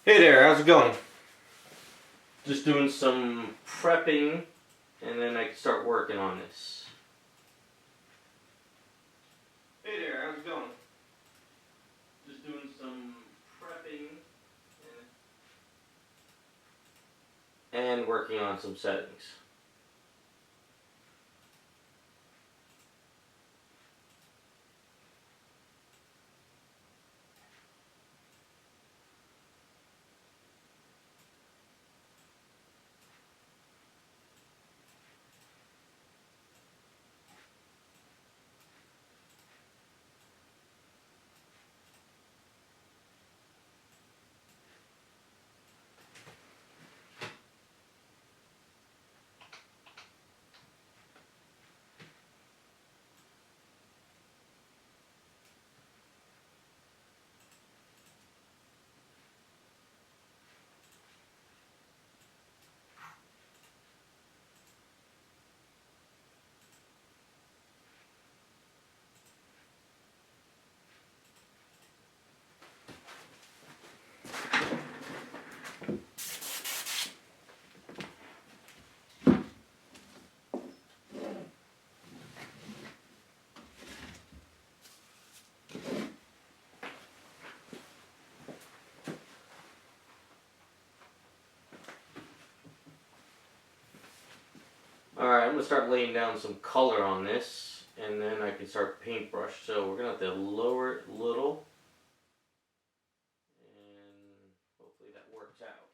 Hey there, how's it going? Just doing some prepping and then I can start working on this. Hey there, how's it going? Just doing some prepping and working on some settings. Alright, I'm going to start laying down some color on this and then I can start paintbrush. So we're going to have to lower it a little and hopefully that works out.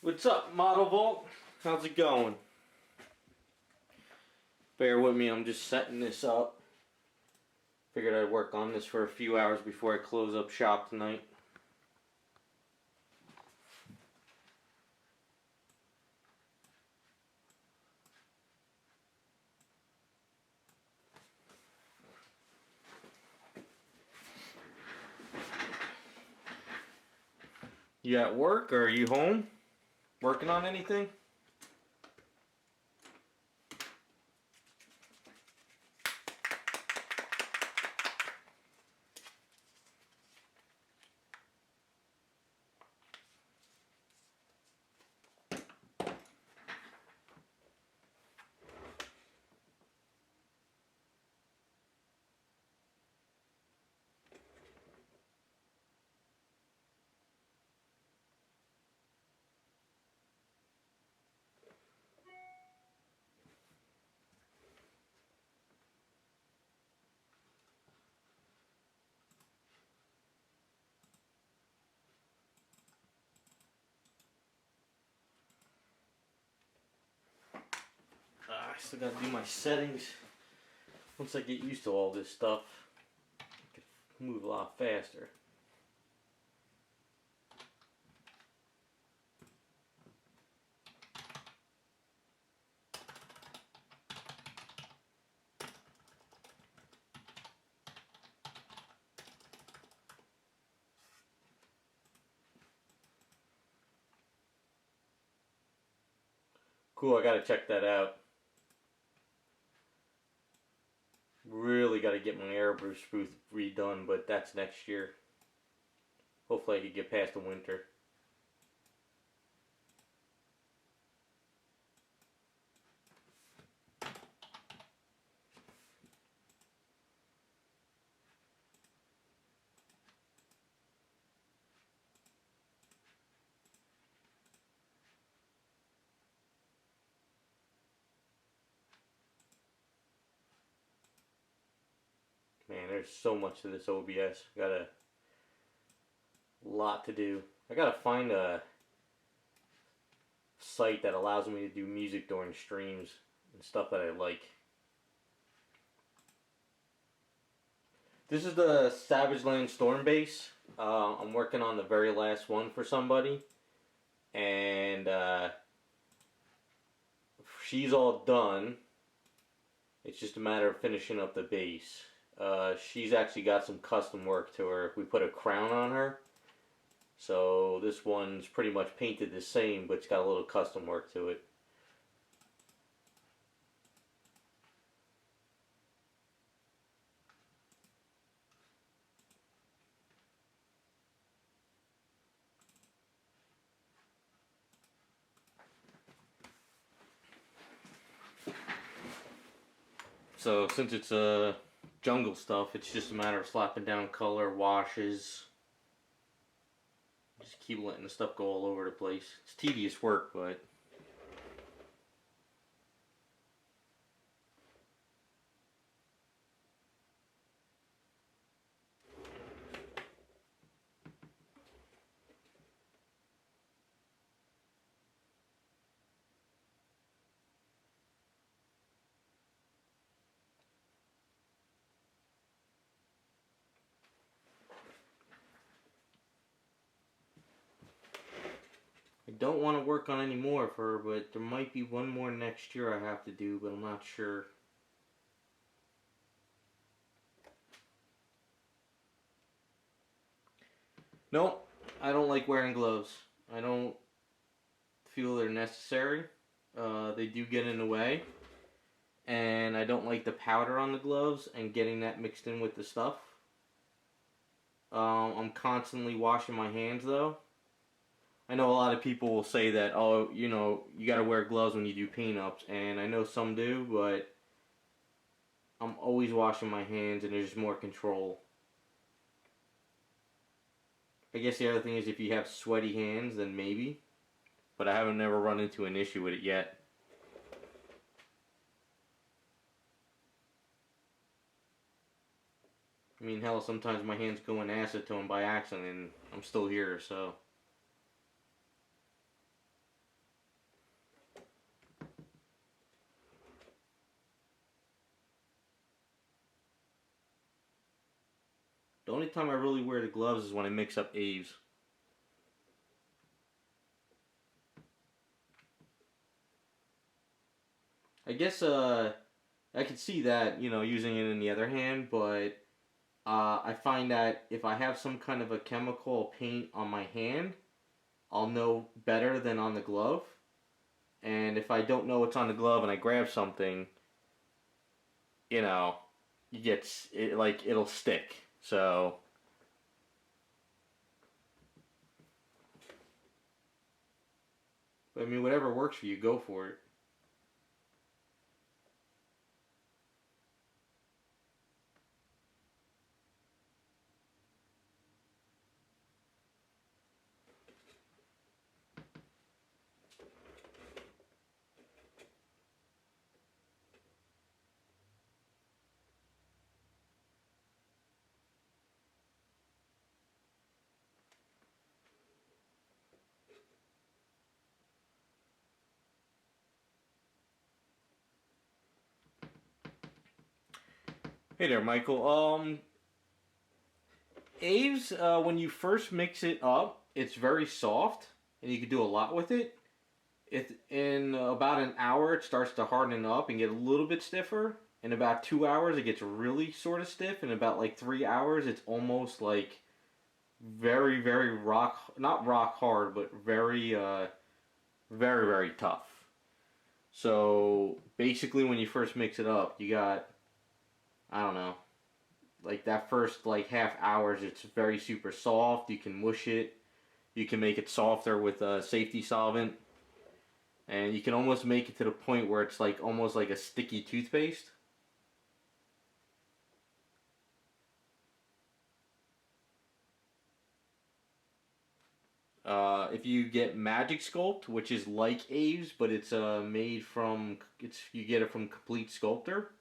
What's up, Model Vault? How's it going? Bear with me, I'm just setting this up. Figured I'd work on this for a few hours before I close up shop tonight. You at work or are you home? Working on anything? I still gotta do my settings. Once I get used to all this stuff, I can move a lot faster. Cool, I gotta check that out. Really gotta get my Airbrush booth redone, but that's next year. Hopefully I can get past the winter. Man, there's so much to this OBS. Got a lot to do. I gotta find a site that allows me to do music during streams and stuff that I like. This is the Savage Land Storm base. I'm working on the very last one for somebody, and she's all done. It's just a matter of finishing up the base. She's actually got some custom work to her. We put a crown on her. So this one's pretty much painted the same, but it's got a little custom work to it. So since it's jungle stuff, it's just a matter of slapping down color, washes. Just keep letting the stuff go all over the place. It's tedious work, but I don't want to work on any more of her, but there might be one more next year I have to do, but I'm not sure. Nope, I don't like wearing gloves. I don't feel they're necessary. They do get in the way. And I don't like the powder on the gloves and getting that mixed in with the stuff. I'm constantly washing my hands though. I know a lot of people will say that, oh, you know, you gotta wear gloves when you do paint-ups, and I know some do, but I'm always washing my hands and there's more control. I guess the other thing is if you have sweaty hands, then maybe. But I haven't never run into an issue with it yet. I mean, hell, sometimes my hands go in acetone by accident and I'm still here, so. The only time I really wear the gloves is when I mix up Aves. I guess I could see that, you know, using it in the other hand, but I find that if I have some kind of a chemical paint on my hand, I'll know better than on the glove. And if I don't know what's on the glove and I grab something, you know, it'll stick. So I mean, whatever works for you, go for it. Hey there, Michael. Aves, when you first mix it up, it's very soft, and you can do a lot with it. In about an hour, it starts to harden up and get a little bit stiffer. In about 2 hours, it gets really sort of stiff. In about like 3 hours, it's almost like very, very not rock hard, but very, very, very tough. So basically, when you first mix it up, you got, I don't know, like that first like half hours, it's very super soft. You can mush it. You can make it softer with a safety solvent. And you can almost make it to the point where it's like almost like a sticky toothpaste. If you get Magic Sculpt, which is like Aves, but it's made from you get it from Complete Sculptor.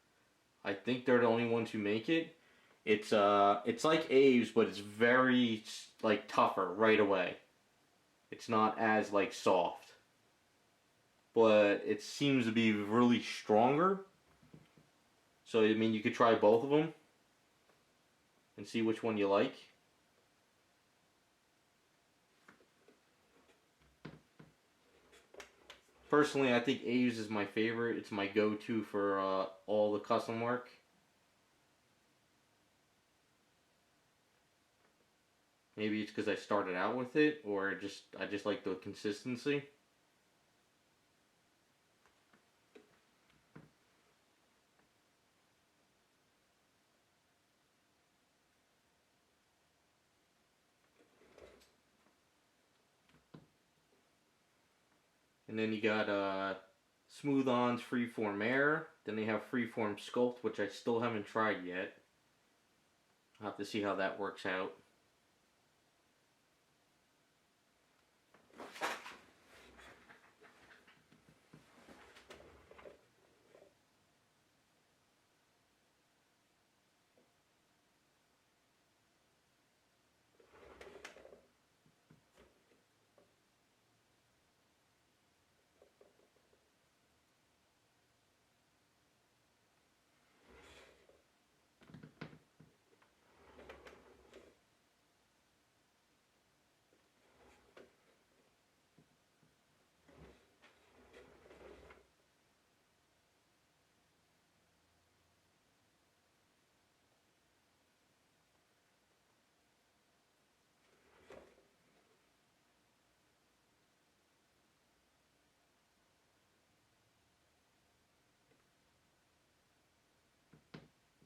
I think they're the only ones who make it. It's like Aves, but it's very like tougher right away. It's not as like soft, but it seems to be really stronger. So I mean, you could try both of them and see which one you like. Personally, I think Aves is my favorite. It's my go-to for all the custom work. Maybe it's because I started out with it, or I just like the consistency. And then you got Smooth On's Freeform Air. Then they have Freeform Sculpt, which I still haven't tried yet. I'll have to see how that works out.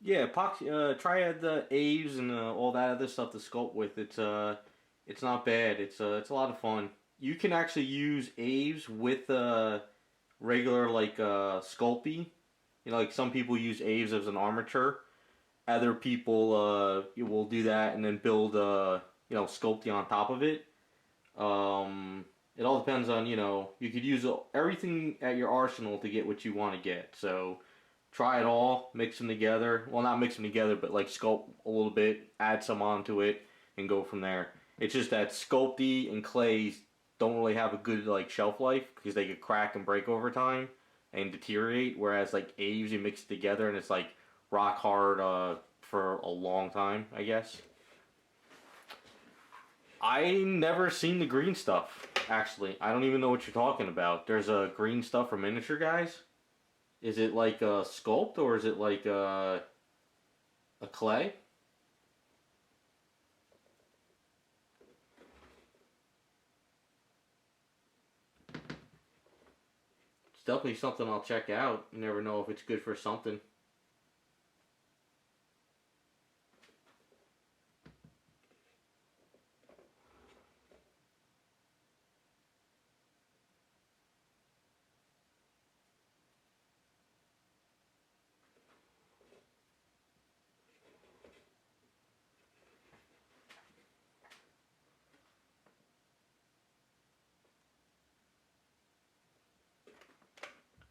Yeah, epoxy. Try the Aves and all that other stuff to sculpt with. It's not bad. It's a lot of fun. You can actually use Aves with regular like Sculpey. You know, like some people use Aves as an armature. Other people will do that and then build you know, Sculpting on top of it. It all depends on, you know, you could use everything at your arsenal to get what you want to get. So try it all, mix them together. Well, not mix them together, but like sculpt a little bit, add some onto it, and go from there. It's just that Sculpty and clays don't really have a good like shelf life because they could crack and break over time and deteriorate. Whereas like Aves, you mix it together and it's like rock hard for a long time, I guess. I never seen the green stuff, actually. I don't even know what you're talking about. There's a green stuff for miniature guys? Is it like a sculpt or is it like a clay? It's definitely something I'll check out. You never know if it's good for something.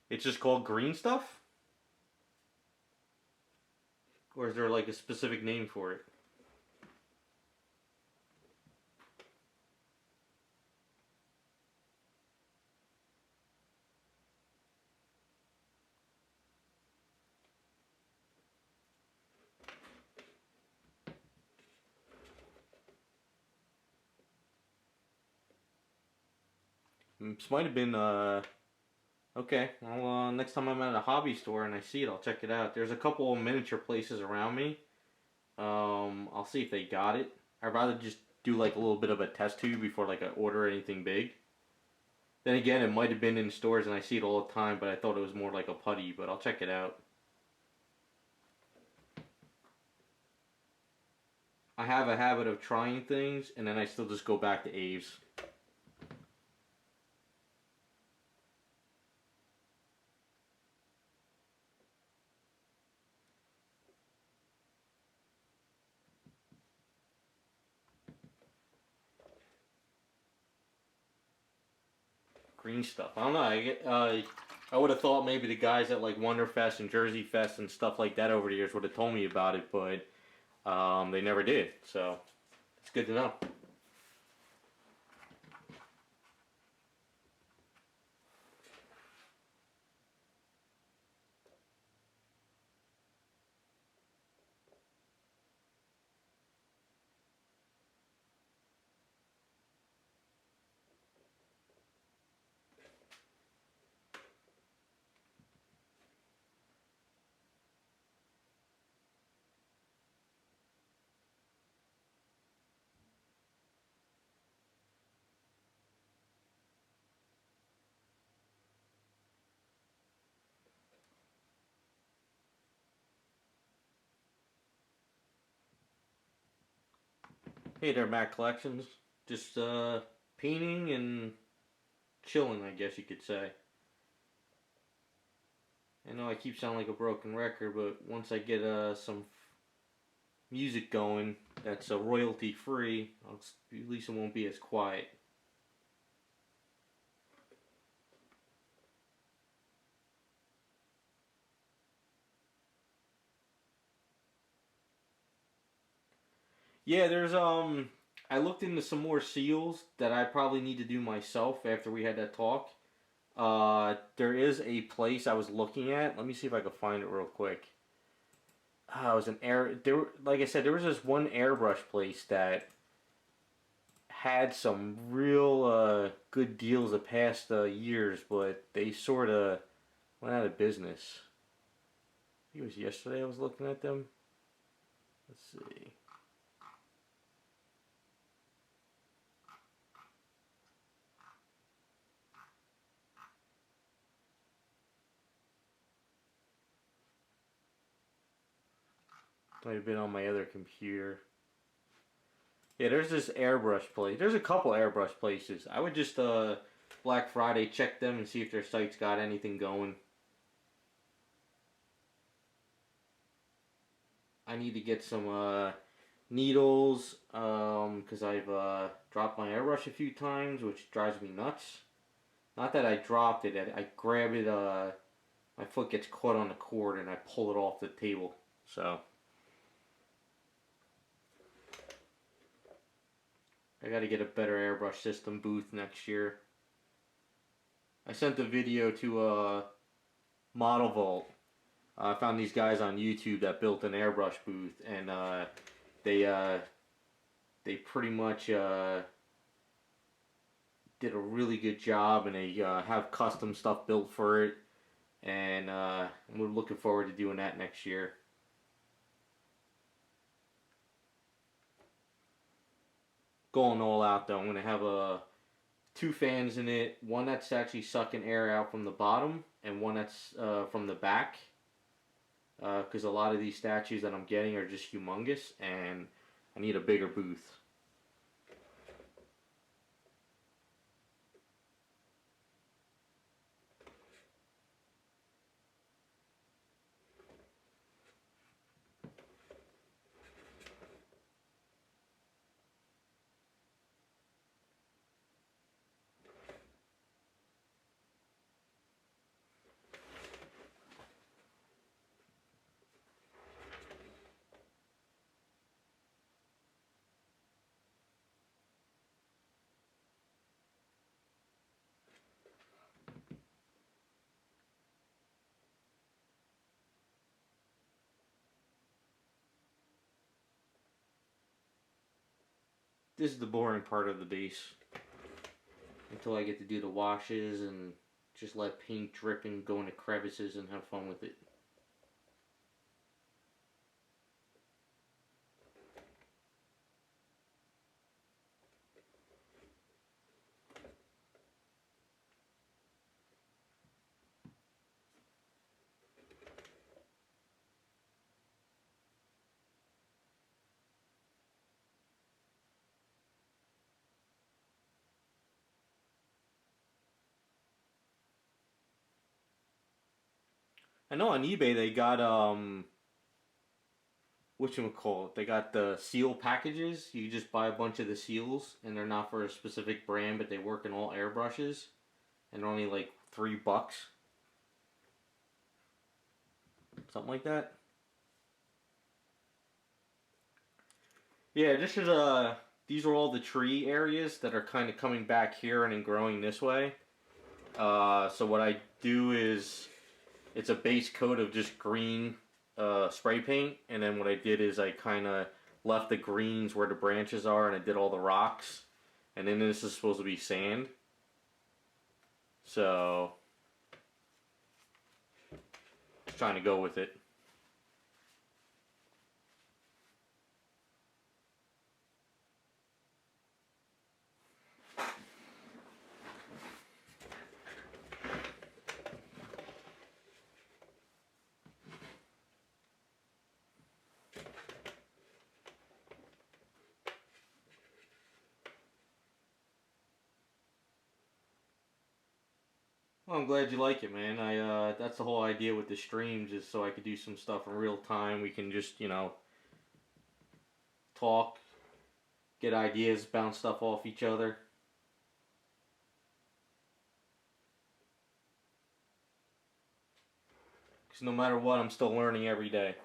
It's just called green stuff? Or is there like a specific name for it? This might have been, okay. Well, next time I'm at a hobby store and I see it, I'll check it out. There's a couple of miniature places around me. I'll see if they got it. I'd rather just do like a little bit of a test tube before like I order anything big. Then again, it might have been in stores and I see it all the time, but I thought it was more like a putty, but I'll check it out. I have a habit of trying things and then I still just go back to Aves. Green stuff. I don't know. I would have thought maybe the guys at like Wonderfest and Jersey Fest and stuff like that over the years would have told me about it, but they never did. So it's good to know. Hey there, Matt Collections. Just painting and chilling, I guess you could say. I know I keep sounding like a broken record, but once I get some music going that's royalty free, at least it won't be as quiet. Yeah, there's I looked into some more seals that I probably need to do myself after we had that talk. There is a place I was looking at. Let me see if I can find it real quick. It was an like I said, there was this one airbrush place that had some real good deals the past years, but they sort of went out of business. I think it was yesterday I was looking at them. Let's see. Might have been on my other computer. Yeah, there's this airbrush place. There's a couple airbrush places. I would just Black Friday check them and see if their site's got anything going. I need to get some needles because I've dropped my airbrush a few times, which drives me nuts. Not that I dropped it, I grab it, my foot gets caught on the cord and I pull it off the table. So I gotta get a better airbrush system booth next year. I sent a video to Model Vault. I found these guys on YouTube that built an airbrush booth, and they they pretty much did a really good job, and they have custom stuff built for it, and we're looking forward to doing that next year. Going all out though. I'm gonna have two fans in it. One that's actually sucking air out from the bottom, and one that's from the back. Because a lot of these statues that I'm getting are just humongous, and I need a bigger booth. This is the boring part of the base. Until I get to do the washes and just let paint drip and go into crevices and have fun with it. I know on eBay they got whatchamacallit, they got the seal packages. You just buy a bunch of the seals, and they're not for a specific brand, but they work in all airbrushes, and they're only like $3, something like that. Yeah, this is these are all the tree areas that are kind of coming back here and then growing this way. So what I do is, it's a base coat of just green spray paint, and then what I did is I kind of left the greens where the branches are, and I did all the rocks, and then this is supposed to be sand. So just trying to go with it. Well, I'm glad you like it, man. That's the whole idea with the streams, is so I could do some stuff in real time. We can just, talk, get ideas, bounce stuff off each other. Because no matter what, I'm still learning every day.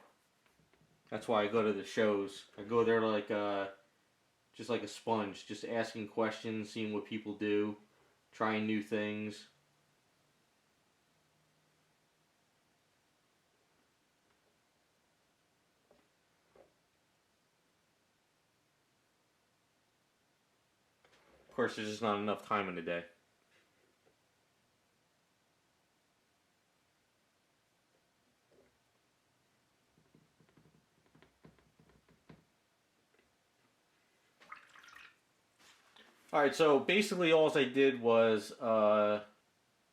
That's why I go to the shows. I go there like just like a sponge, just asking questions, seeing what people do, trying new things. Of course, there's just not enough time in the day. Alright, so basically all I did was,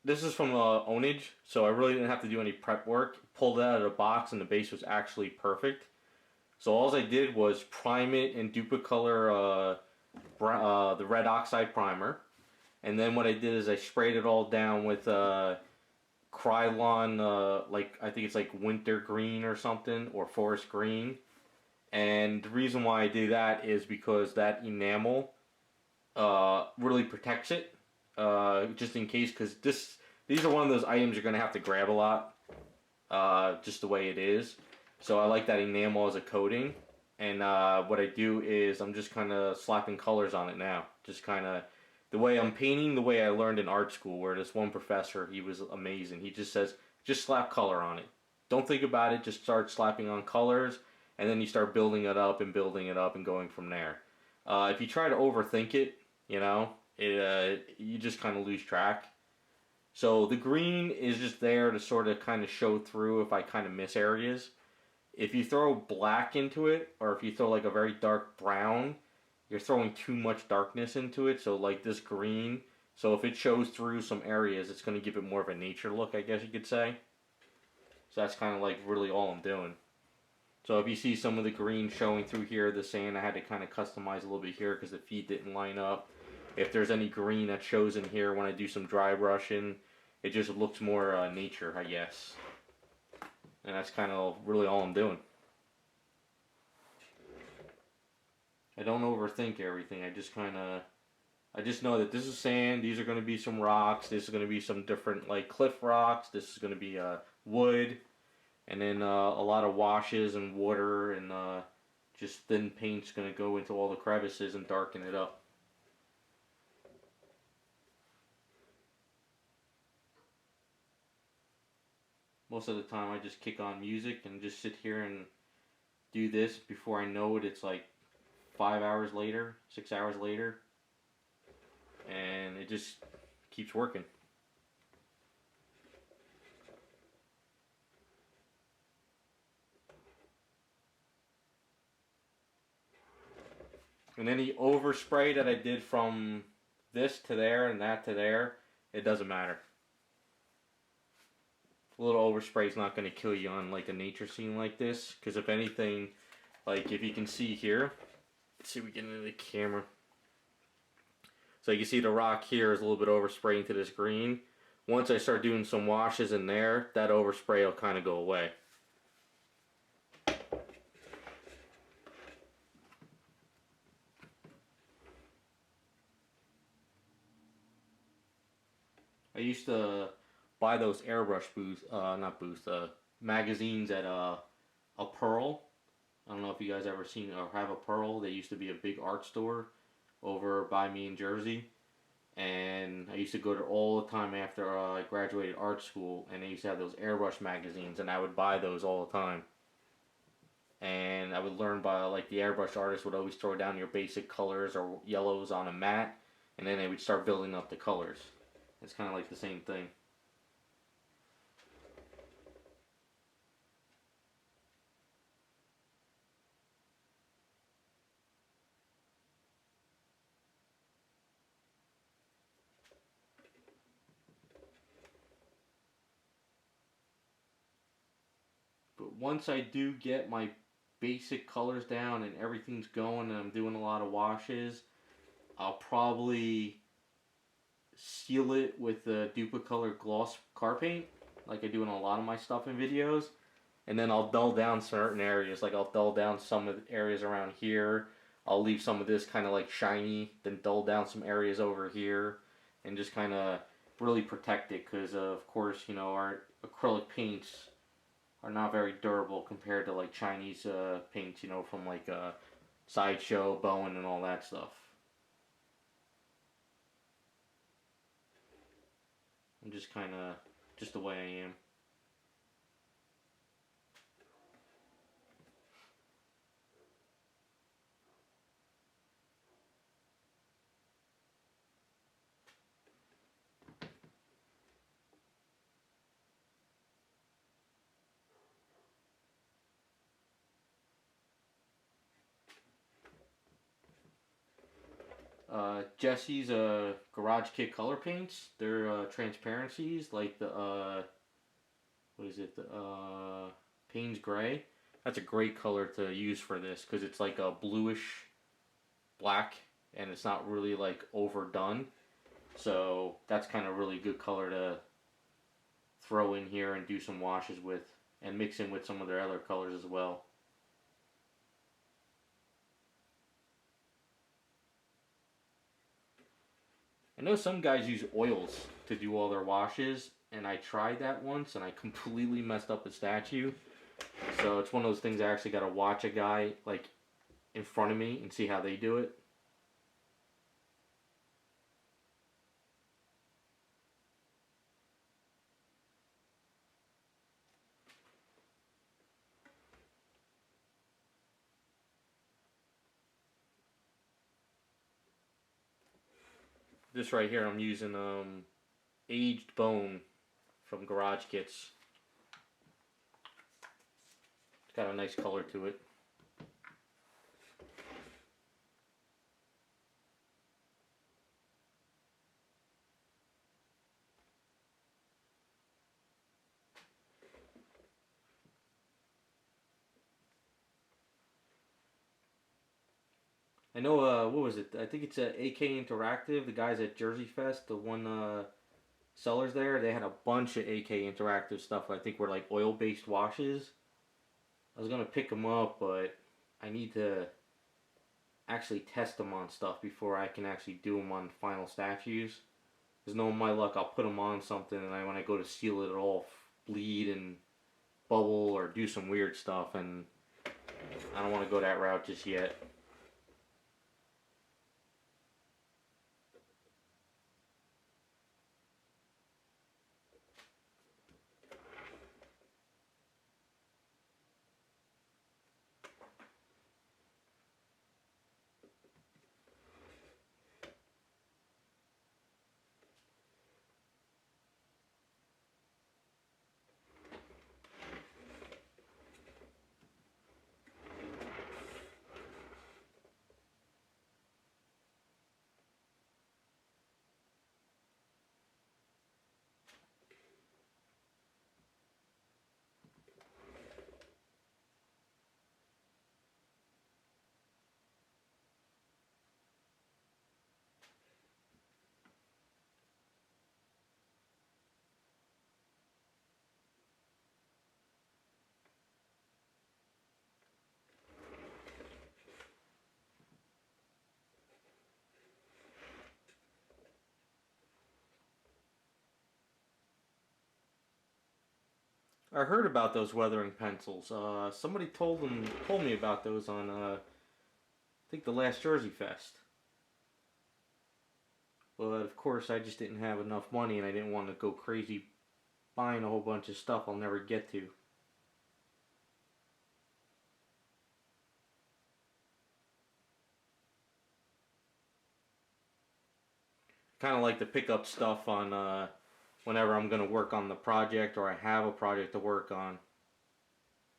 this is from Onage, so I really didn't have to do any prep work. Pulled it out of the box and the base was actually perfect. So all I did was prime it in Duplicolor the red oxide primer, and then what I did is I sprayed it all down with Krylon, like I think it's like winter green or something, or forest green. And the reason why I do that is because that enamel really protects it, just in case, because these are one of those items you're going to have to grab a lot, just the way it is. So I like that enamel as a coating. And what I do is I'm just kind of slapping colors on it now. Just kind of the way I'm painting, the way I learned in art school, where this one professor, he was amazing. He just says, just slap color on it. Don't think about it, just start slapping on colors, and then you start building it up and going from there. If you try to overthink it, you know, you just kind of lose track. So the green is just there to sort of kind of show through if I kind of miss areas. If you throw black into it, or if you throw like a very dark brown, you're throwing too much darkness into it. So like this green, so if it shows through some areas, it's going to give it more of a nature look, I guess you could say. So that's kind of like really all I'm doing. So if you see some of the green showing through here, the sand, I had to kind of customize a little bit here because the feet didn't line up. If there's any green that shows in here when I do some dry brushing, it just looks more nature, I guess. And that's kind of really all I'm doing. I don't overthink everything. I just know that this is sand, these are going to be some rocks, this is going to be some different like cliff rocks, this is going to be wood, and then a lot of washes and water, and just thin paint's going to go into all the crevices and darken it up. Most of the time I just kick on music and just sit here and do this. Before I know it, it's like 5 hours later, 6 hours later, and it just keeps working. And any overspray that I did from this to there and that to there, it doesn't matter. A little overspray is not going to kill you on like a nature scene like this, because if anything, like if you can see here, let's see if we get into the camera. So you can see the rock here is a little bit oversprayed into this green. Once I start doing some washes in there, that overspray will kind of go away. I used to buy those airbrush magazines at a Pearl. I don't know if you guys ever seen or have a Pearl. They used to be a big art store over by me in Jersey. And I used to go there all the time after I graduated art school, and they used to have those airbrush magazines, and I would buy those all the time. And I would learn by, like, the airbrush artist would always throw down your basic colors or yellows on a mat, and then they would start building up the colors. It's kind of like the same thing. But once I do get my basic colors down and everything's going and I'm doing a lot of washes, I'll probably seal it with the Duplicolor gloss car paint, like I do in a lot of my stuff in videos. And then I'll dull down certain areas, like I'll dull down some of the areas around here. I'll leave some of this kind of like shiny, then dull down some areas over here, and just kind of really protect it, because of course, you know, our acrylic paints are not very durable compared to like Chinese paints, you know, from like Sideshow, Bowen, and all that stuff. I'm just kind of just the way I am. Jesse's Garage Kit color paints. They're transparencies, like the what is it? The Payne's Gray. That's a great color to use for this, because it's like a bluish black, and it's not really like overdone. So that's kind of really good color to throw in here and do some washes with, and mix in with some of their other colors as well. I know some guys use oils to do all their washes, and I tried that once and I completely messed up the statue. So it's one of those things I actually got to watch a guy like in front of me and see how they do it. This right here, I'm using aged bone from Garage Kits. It's got a nice color to it. I know, what was it? I think it's AK Interactive, the guys at Jersey Fest, the one sellers there, they had a bunch of AK Interactive stuff. I think were like oil-based washes. I was gonna pick them up, but I need to actually test them on stuff before I can actually do them on final statues. Because knowing my luck, I'll put them on something, and when I go to seal it, it'll bleed and bubble or do some weird stuff, and I don't want to go that route just yet. I heard about those weathering pencils. Somebody told me about those on I think the last Jersey Fest. But of course, I just didn't have enough money, and I didn't want to go crazy buying a whole bunch of stuff I'll never get to. Kind of like to pick up stuff on whenever I'm going to work on the project or I have a project to work on.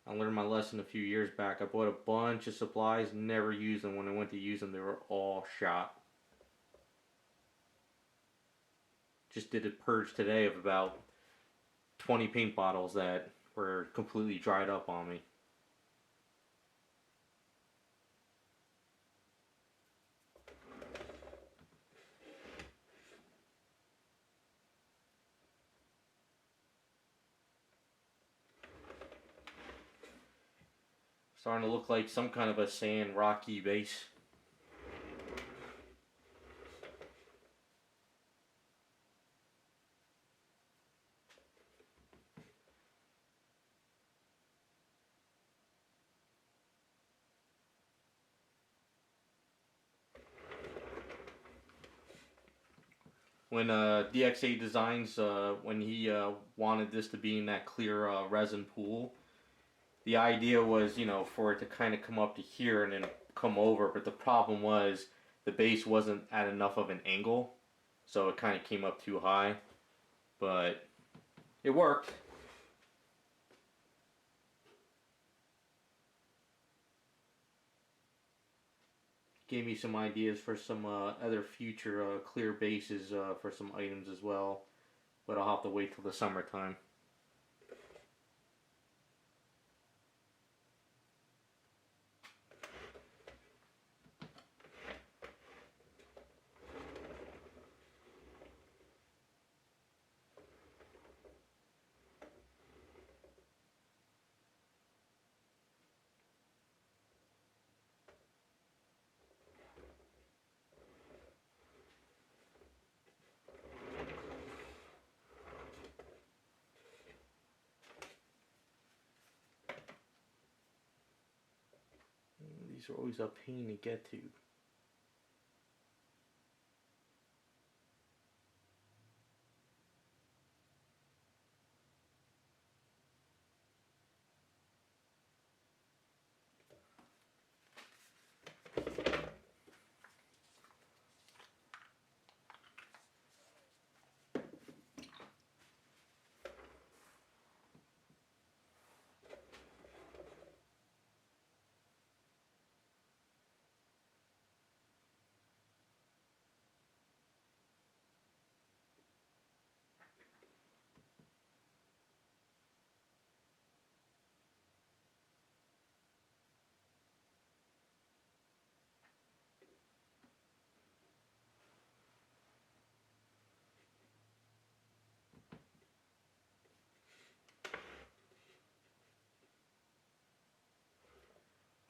I learned my lesson a few years back. I bought a bunch of supplies, never used them. When I went to use them, they were all shot. Just did a purge today of about 20 paint bottles that were completely dried up on me. Starting to look like some kind of a sand rocky base. When DXA Designs, when he wanted this to be in that clear resin pool, the idea was, you know, for it to kind of come up to here and then come over, but the problem was the base wasn't at enough of an angle, so it kind of came up too high, but it worked. Gave me some ideas for some other future clear bases for some items as well, but I'll have to wait till the summertime. These are always a pain to get to.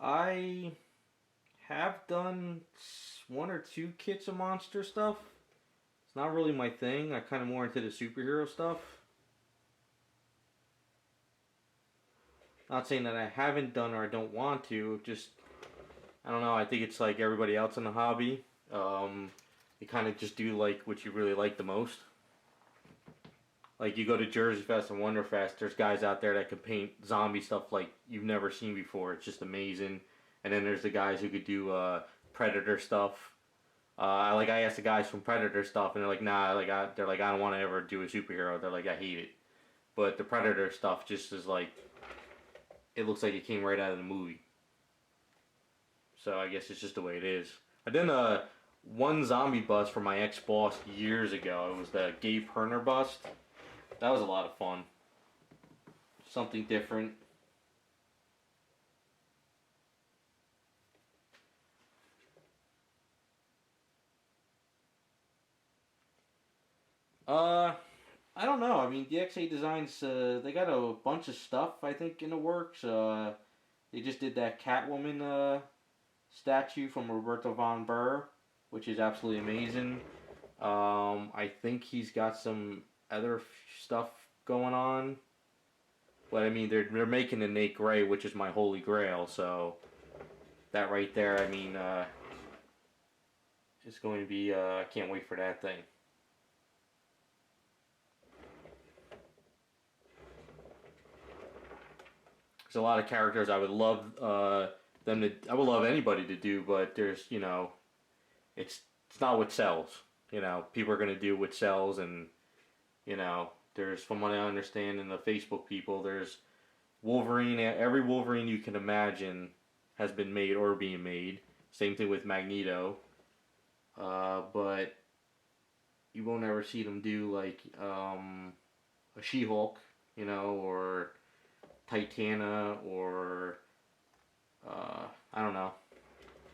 I have done one or two kits of monster stuff. It's not really my thing. I'm kind of more into the superhero stuff. Not saying that I haven't done or I don't want to. Just, I don't know. I think it's like everybody else in the hobby. You kind of just do like what you really like the most. Like you go to Jersey Fest and Wonderfest, there's guys out there that can paint zombie stuff like you've never seen before. It's just amazing. And then there's the guys who could do Predator stuff. I asked the guys from Predator stuff, and they're like, nah, they're like, I don't want to ever do a superhero. They're like, I hate it. But the Predator stuff just is like, it looks like it came right out of the movie. So I guess it's just the way it is. I did one zombie bust for my ex-boss years ago. It was the Gabe Herner bust. That was a lot of fun. Something different. I don't know. I mean, DXA Designs, they got a bunch of stuff, I think, in the works. They just did that Catwoman statue from Roberto Von Burr, which is absolutely amazing. I think he's got some other stuff going on. But, I mean, they're making the Nate Gray, which is my holy grail, so that right there, I mean, it's going to be, I can't wait for that thing. There's a lot of characters I would love I would love anybody to do, but there's, you know, it's not what sells. You know, people are going to do what sells, and, you know, there's, from what I understand in the Facebook people, there's Wolverine, every Wolverine you can imagine has been made or being made. Same thing with Magneto. But you won't ever see them do, like, a She-Hulk, you know, or Titana, or I don't know,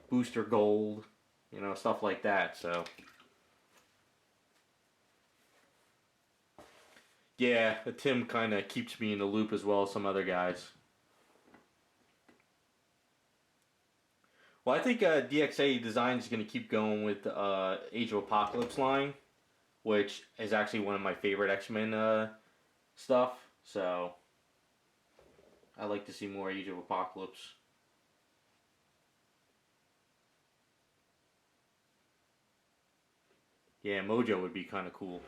Booster Gold, you know, stuff like that. So yeah, Tim kind of keeps me in the loop as well as some other guys. Well, I think DXA Design is going to keep going with the Age of Apocalypse line, which is actually one of my favorite X-Men stuff. So I like to see more Age of Apocalypse. Yeah, Mojo would be kind of cool.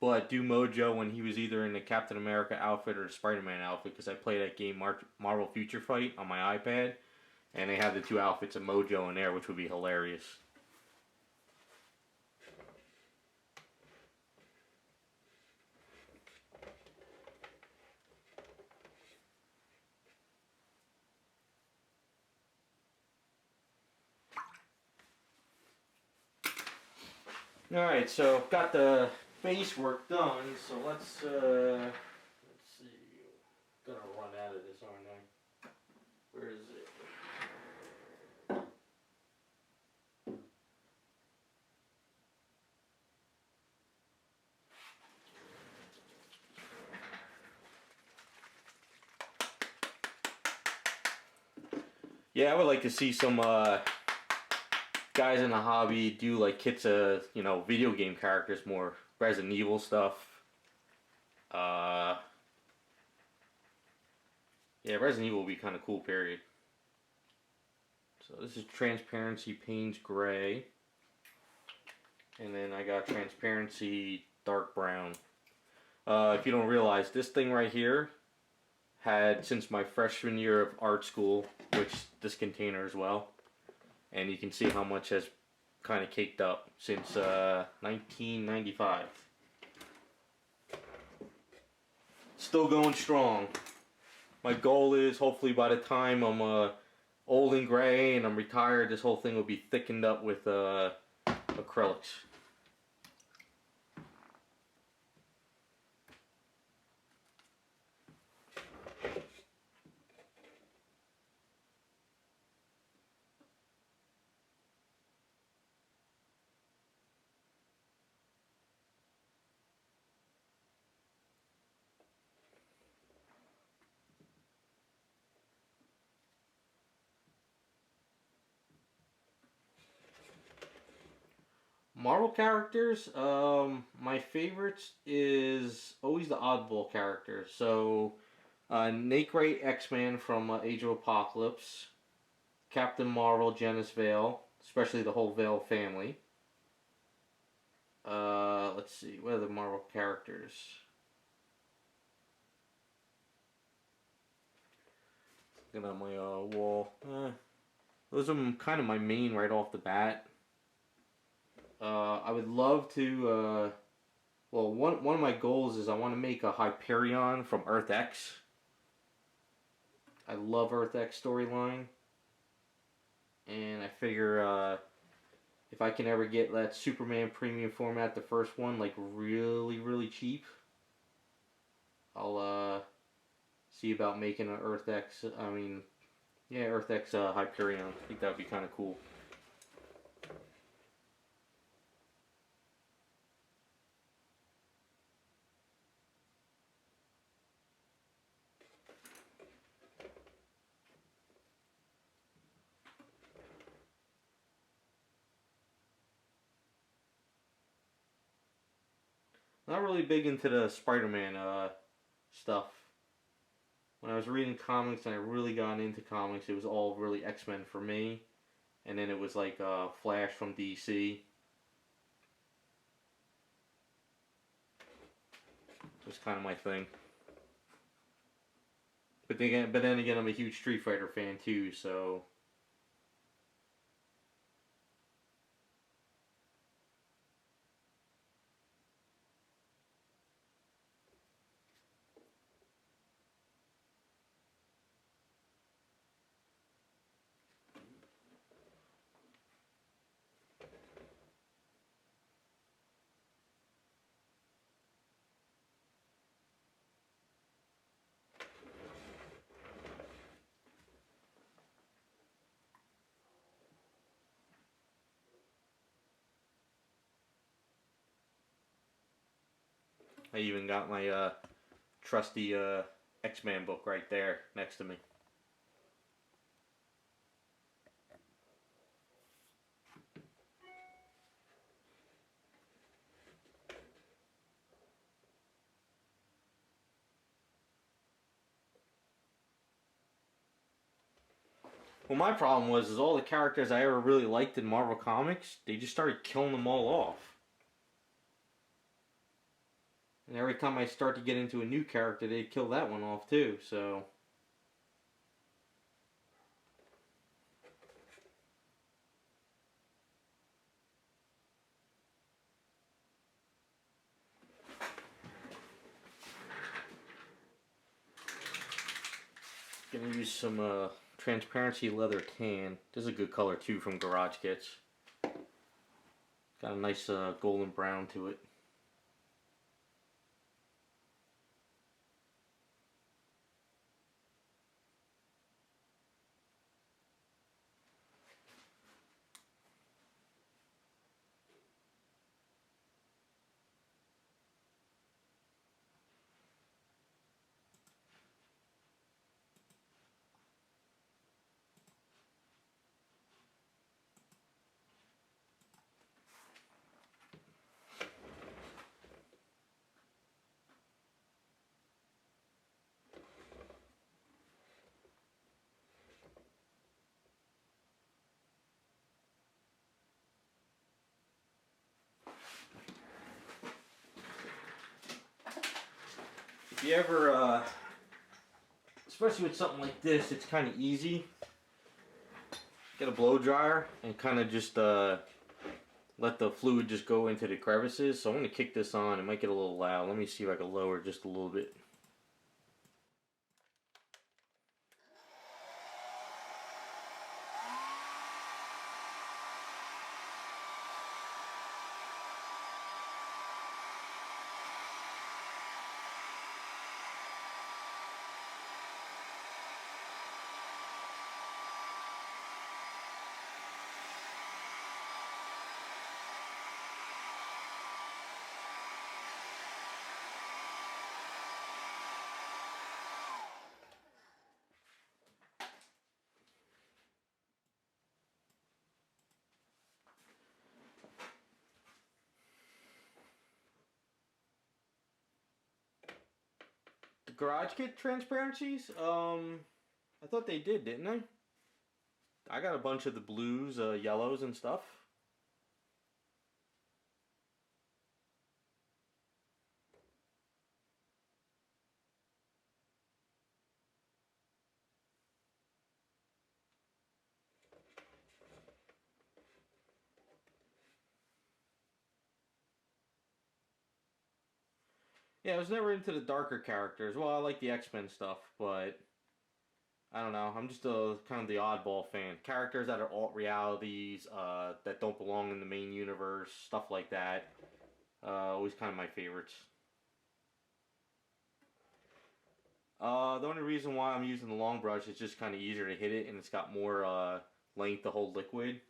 But do Mojo when he was either in the Captain America outfit or the Spider-Man outfit, because I play that game Marvel Future Fight on my iPad, and they have the two outfits of Mojo in there, which would be hilarious. Alright, so got the base work done, so let's see. Gonna run out of this, aren't I? Where is it? Yeah, I would like to see some guys in the hobby do like kits of, you know, video game characters, more Resident Evil stuff. Yeah, Resident Evil would be kind of cool, period. So this is Transparency Payne's Gray. And then I got Transparency Dark Brown. If you don't realize, this thing right here had, since my freshman year of art school, which this container as well. And you can see how much has kind of caked up since 1995. Still going strong. My goal is, hopefully by the time I'm old and gray and I'm retired, this whole thing will be thickened up with acrylics. Marvel characters, my favorites is always the oddball character. So, Nate Ray X-Man from Age of Apocalypse, Captain Marvel, Janice Vale, especially the whole Vale family. Let's see, what are the Marvel characters? Looking at my wall. Those are kind of my main right off the bat. I would love to. Well, one of my goals is I want to make a Hyperion from Earth X. I love Earth X storyline, and I figure if I can ever get that Superman premium format, the first one, like really cheap, I'll see about making an Earth X. I mean, yeah, Earth X Hyperion. I think that would be kind of cool. Not really big into the Spider-Man stuff. When I was reading comics and I really got into comics, it was all really X-Men for me. And then it was like Flash from DC. It was kind of my thing. But then again, I'm a huge Street Fighter fan too, so. I even got my trusty X-Men book right there next to me. Well, my problem was is all the characters I ever really liked in Marvel Comics, they just started killing them all off. And every time I start to get into a new character, they kill that one off too, so. Gonna use some transparency leather tan. This is a good color too from Garage Kits. Got a nice golden brown to it. If you ever, especially with something like this, it's kind of easy. Get a blow dryer and kind of just let the fluid just go into the crevices. So I'm going to kick this on. It might get a little loud. Let me see if I can lower it just a little bit. Garage Kit transparencies? I thought they did, didn't they? I got a bunch of the blues, yellows and stuff. Yeah, I was never into the darker characters. Well, I like the X-Men stuff, but I don't know. I'm just a kind of the oddball fan. Characters that are alt realities, that don't belong in the main universe, stuff like that. Always kind of my favorites. The only reason why I'm using the long brush is just kind of easier to hit it, and it's got more length to hold liquid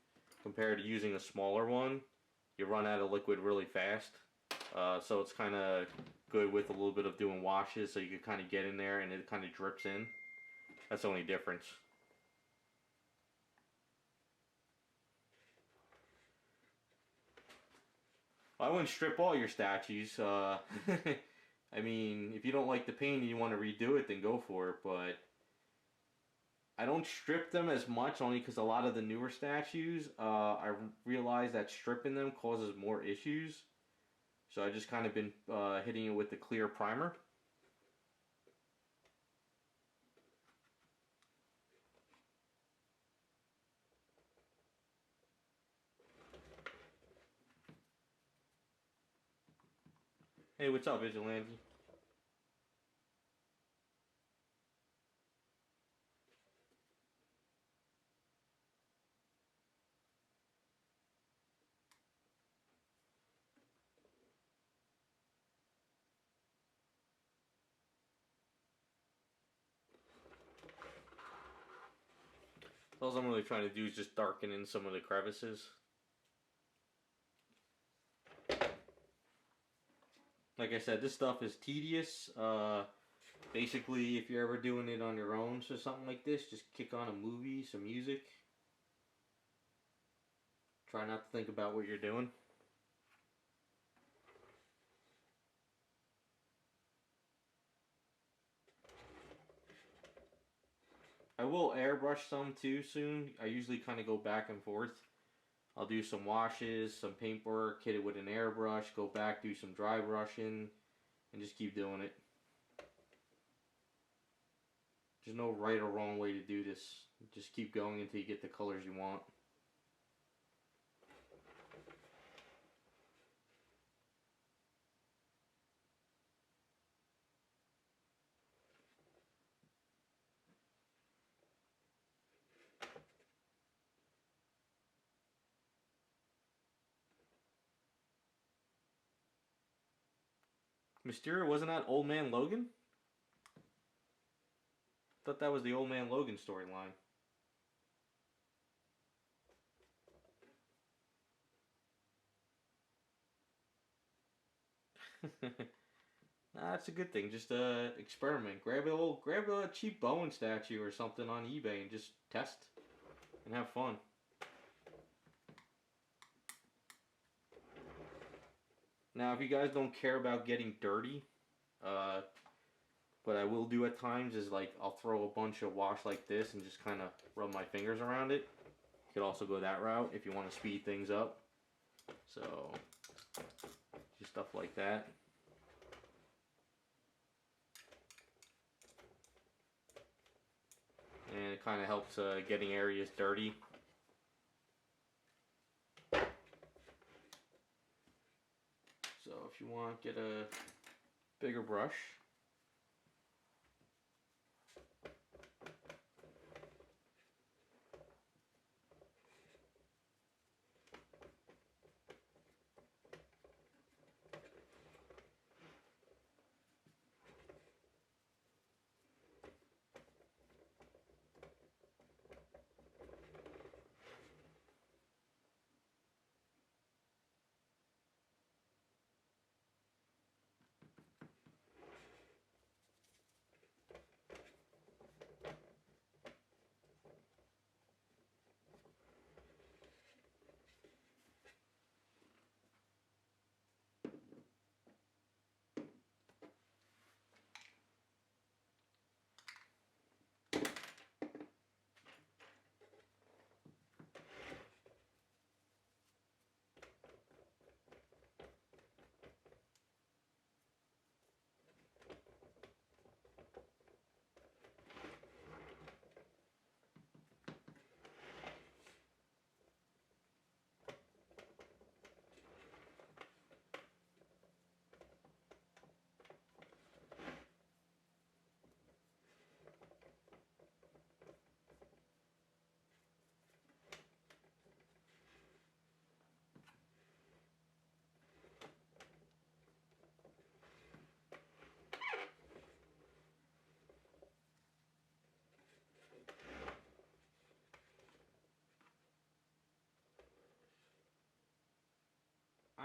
compared to using a smaller one. You run out of liquid really fast, so it's kind of good with a little bit of doing washes, so you can kind of get in there and it kind of drips in. That's the only difference. Well, I wouldn't strip all your statues. I mean, if you don't like the paint and you want to redo it, then go for it, but I don't strip them as much only because a lot of the newer statues, I realize that stripping them causes more issues. So I just kind of been hitting it with the clear primer. Hey, what's up, Vigilante? All I'm really trying to do is just darken in some of the crevices. Like I said, this stuff is tedious. Basically, if you're ever doing it on your own or something like this, just kick on a movie, some music. Try not to think about what you're doing. I will airbrush some too soon. I usually kind of go back and forth. I'll do some washes, some paint work, hit it with an airbrush, go back, do some dry brushing, and just keep doing it. There's no right or wrong way to do this. Just keep going until you get the colors you want. Mysterio, wasn't that Old Man Logan? Thought that was the Old Man Logan storyline. Nah, that's a good thing. Just experiment. Grab a cheap Bowen statue or something on eBay and just test and have fun. Now, if you guys don't care about getting dirty, what I will do at times is like I'll throw a bunch of wash like this and just kind of rub my fingers around it. You could also go that route if you want to speed things up. So, just stuff like that. And it kind of helps getting areas dirty. So if you want, get a bigger brush.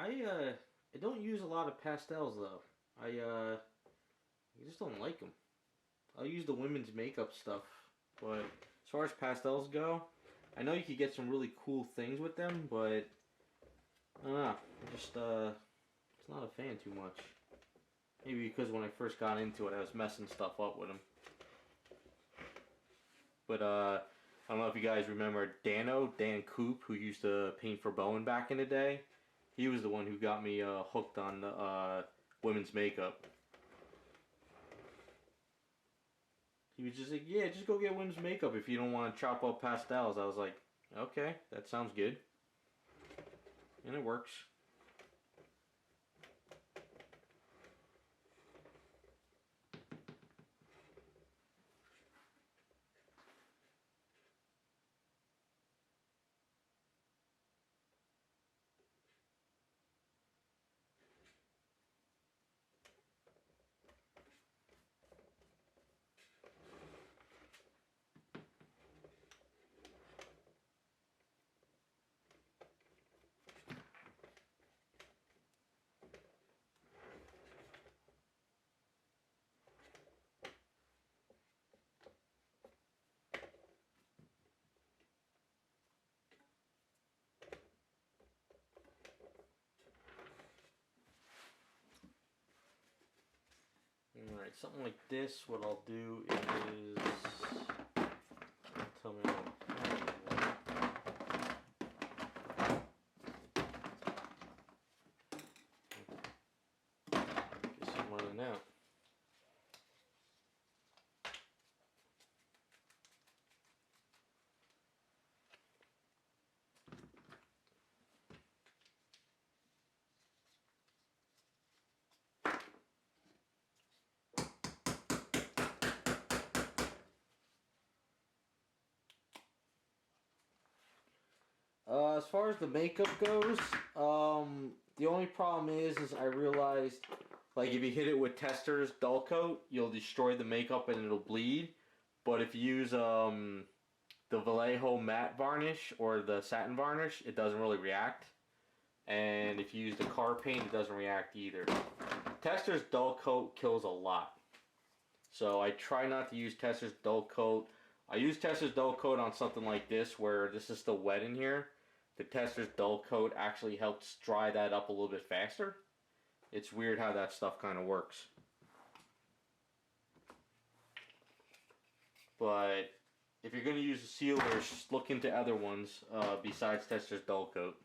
I don't use a lot of pastels though. I just don't like them. I'll use the women's makeup stuff, but as far as pastels go, I know you could get some really cool things with them, but I don't know. I just it's not a fan too much. Maybe because when I first got into it, I was messing stuff up with them. But I don't know if you guys remember Dan Coop, who used to paint for Bowen back in the day. He was the one who got me hooked on the women's makeup. He was just like, yeah, just go get women's makeup if you don't want to chop up pastels. I was like, okay, that sounds good. And it works. Alright, something like this, what I'll do is, tell me what, guess I'm running out. As far as the makeup goes, the only problem is I realized, like, if you hit it with Tester's dull coat, you'll destroy the makeup and it'll bleed. But if you use the Vallejo matte varnish or the satin varnish, it doesn't really react. And if you use the car paint, it doesn't react either. Tester's dull coat kills a lot. So I try not to use Tester's dull coat. I use Tester's dull coat on something like this where this is still wet in here. The Tester's dull coat actually helps dry that up a little bit faster. It's weird how that stuff kind of works. But if you're going to use a sealers, look into other ones besides Tester's dull coat.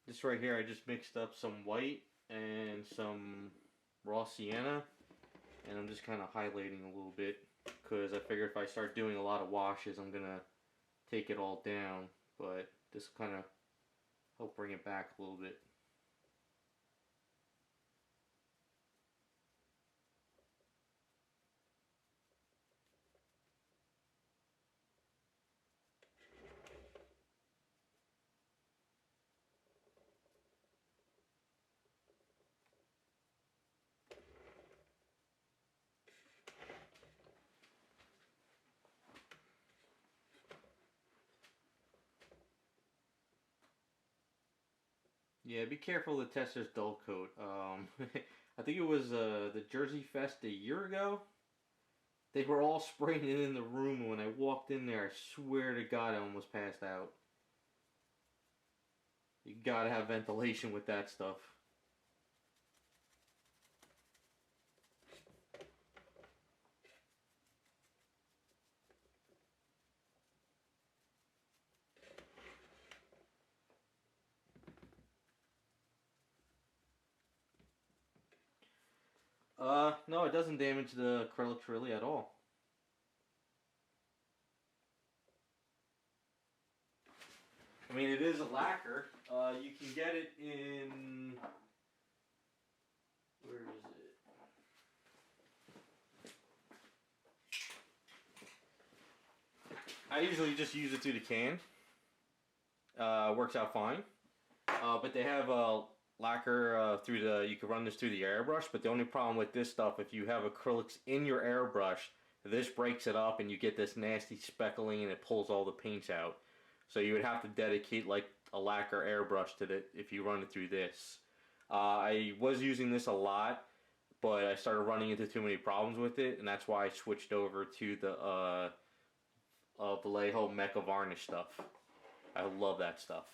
This right here, I just mixed up some white and some raw sienna, and I'm just kind of highlighting a little bit because I figure if I start doing a lot of washes, I'm gonna take it all down. But this will kind of help bring it back a little bit. Yeah, be careful of the Tester's dull coat. I think it was the Jersey Fest a year ago. They were all spraying it in the room, and when I walked in there, I swear to God, I almost passed out. You gotta have ventilation with that stuff. No, it doesn't damage the acrylics really at all. I mean, it is a lacquer. You can get it in, where is it? I usually just use it through the can. Works out fine. But they have lacquer through the, you can run this through the airbrush, but the only problem with this stuff, if you have acrylics in your airbrush, this breaks it up and you get this nasty speckling and it pulls all the paints out. So you would have to dedicate like a lacquer airbrush to it if you run it through this. I was using this a lot, but I started running into too many problems with it, and that's why I switched over to the Vallejo Mecha Varnish stuff. I love that stuff.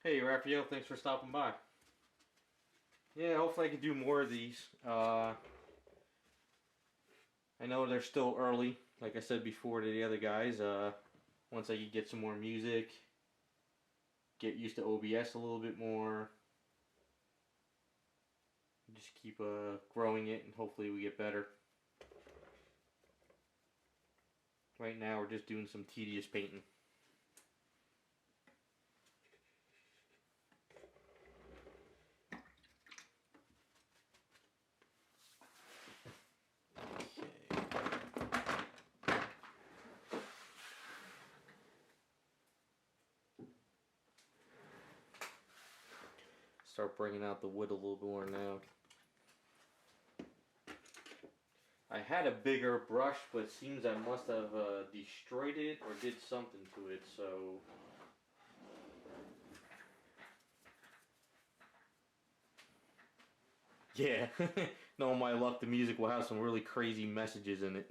Hey Raphael, thanks for stopping by. Yeah, hopefully I can do more of these. I know they're still early, like I said before to the other guys. Once I can get some more music, get used to OBS a little bit more, just keep growing it and hopefully we get better. Right now we're just doing some tedious painting. Start bringing out the wood a little bit more now. I had a bigger brush, but it seems I must have destroyed it or did something to it, so... Yeah, knowing my luck, the music will have some really crazy messages in it.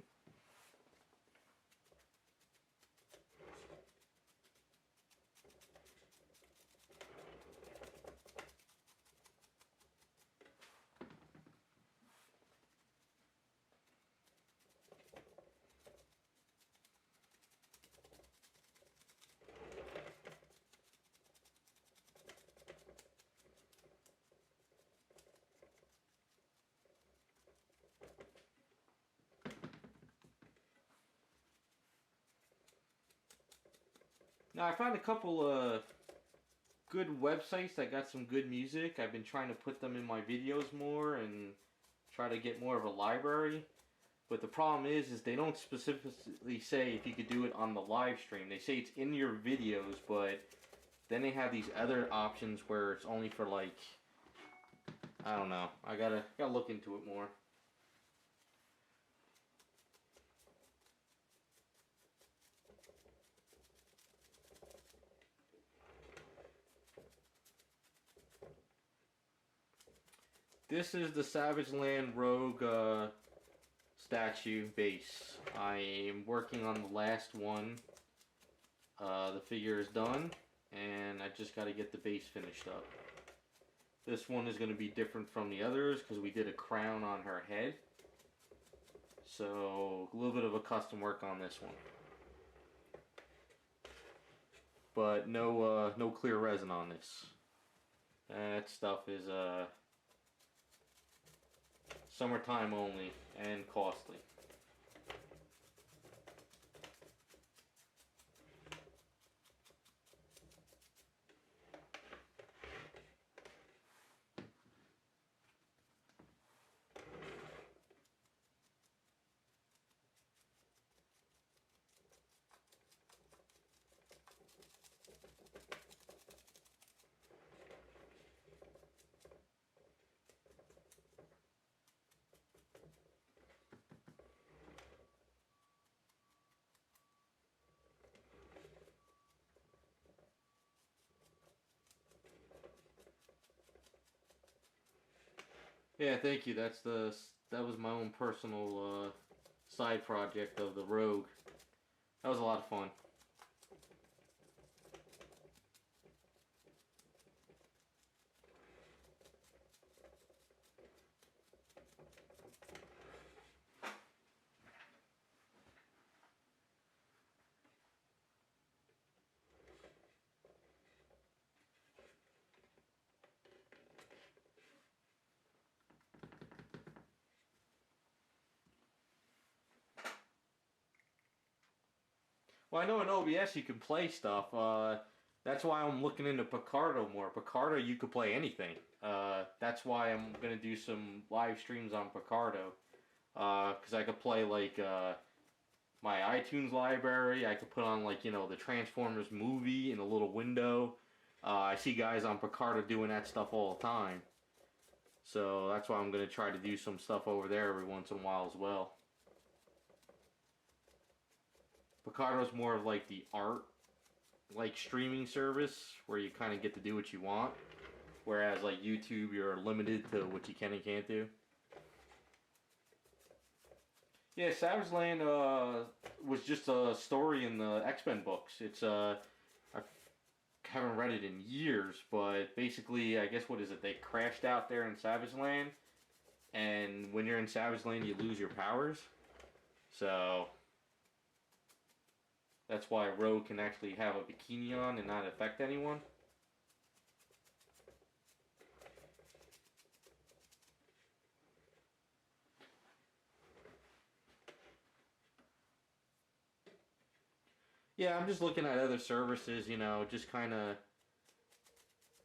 Now I found a couple good websites that got some good music. I've been trying to put them in my videos more and try to get more of a library. But the problem is they don't specifically say if you could do it on the live stream. They say it's in your videos, but then they have these other options where it's only for like, I don't know. I gotta look into it more. This is the Savage Land Rogue statue base. I am working on the last one. The figure is done, and I just got to get the base finished up. This one is going to be different from the others because we did a crown on her head. So a little bit of a custom work on this one. But no clear resin on this. That stuff is summertime only and costly. Yeah, thank you. That was my own personal side project of the Rogue. That was a lot of fun. Well, I know in OBS you can play stuff. That's why I'm looking into Picarto more. Picarto, you could play anything. That's why I'm gonna do some live streams on Picarto. Because I could play like my iTunes library. I could put on like the Transformers movie in a little window. I see guys on Picarto doing that stuff all the time. So that's why I'm gonna try to do some stuff over there every once in a while as well. Picarto's more of like the art like streaming service where you kind of get to do what you want, whereas like YouTube you're limited to what you can and can't do. Yeah, Savage Land was just a story in the X-Men books. I haven't read it in years, but basically I guess what is it? They crashed out there in Savage Land, and when you're in Savage Land you lose your powers. So that's why Rogue can actually have a bikini on and not affect anyone. Yeah, I'm just looking at other services, just kind of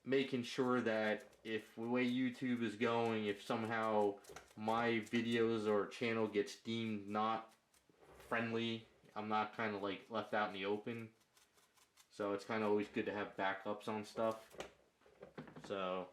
making sure that if the way YouTube is going, if somehow my videos or channel gets deemed not friendly, I'm not kind of like left out in the open. So it's kind of always good to have backups on stuff. So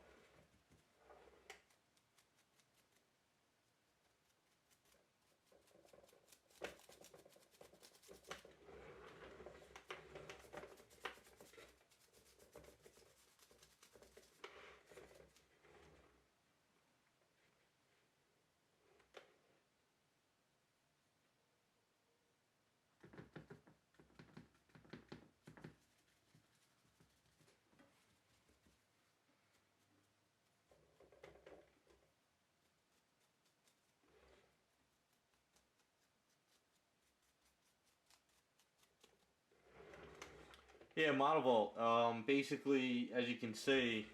yeah, Model Vault. Basically, as you can see,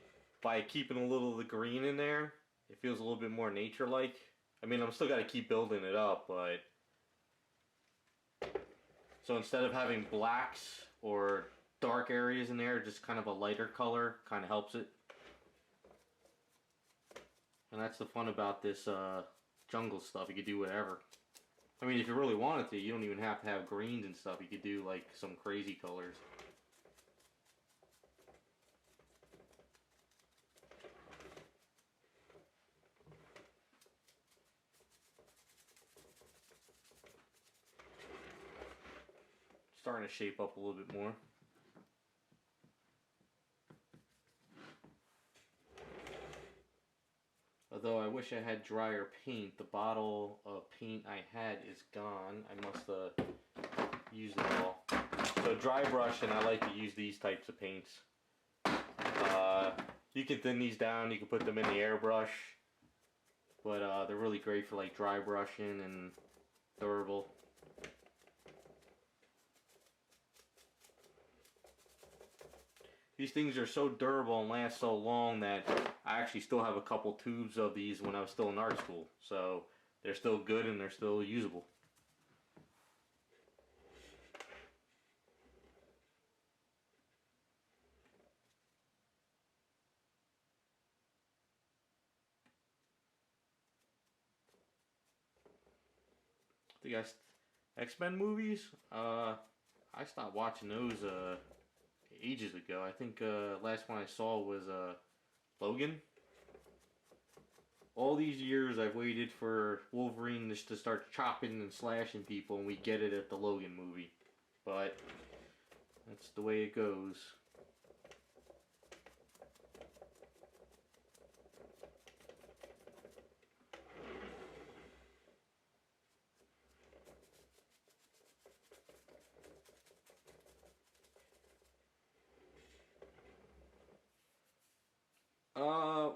by keeping a little of the green in there, it feels a little bit more nature-like. I mean, I'm still got to keep building it up, but so instead of having blacks or dark areas in there, just kind of a lighter color kind of helps it. And that's the fun about this jungle stuff. You could do whatever. I mean, if you really wanted to, you don't even have to have greens and stuff. You could do like some crazy colors. Starting to shape up a little bit more. Although I wish I had drier paint. The bottle of paint I had is gone. I must have used it all. So dry brush, and I like to use these types of paints. You can thin these down, you can put them in the airbrush. But they're really great for like dry brushing and durable. These things are so durable and last so long that I actually still have a couple tubes of these when I was still in art school. So they're still good and they're still usable. The guys, X-Men movies, I stopped watching those ages ago. I think last one I saw was Logan. All these years I've waited for Wolverine just to start chopping and slashing people, and we get it at the Logan movie. But that's the way it goes.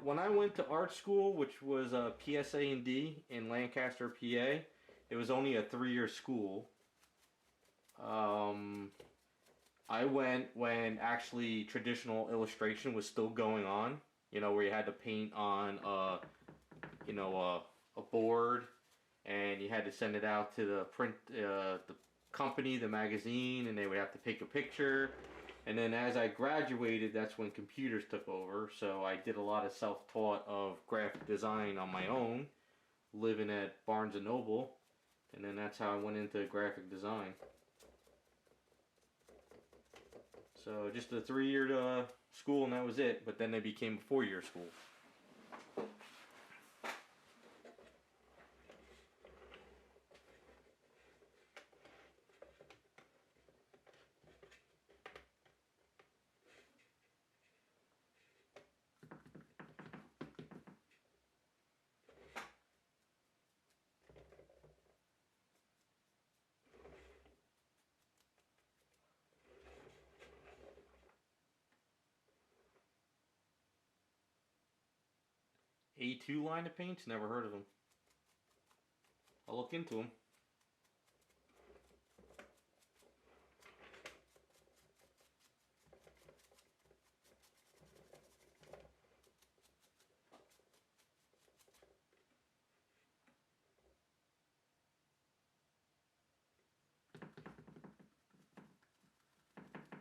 When I went to art school, which was PSA&D in Lancaster, PA, it was only a 3-year school. I went when actually traditional illustration was still going on. You know, where you had to paint on, a board, and you had to send it out to the company, the magazine, and they would have to take a picture. And then as I graduated, that's when computers took over. So I did a lot of self-taught of graphic design on my own, living at Barnes & Noble. And then that's how I went into graphic design. So just a 3-year school, and that was it. But then they became a 4-year school. A2 line of paints? Never heard of them. I'll look into them.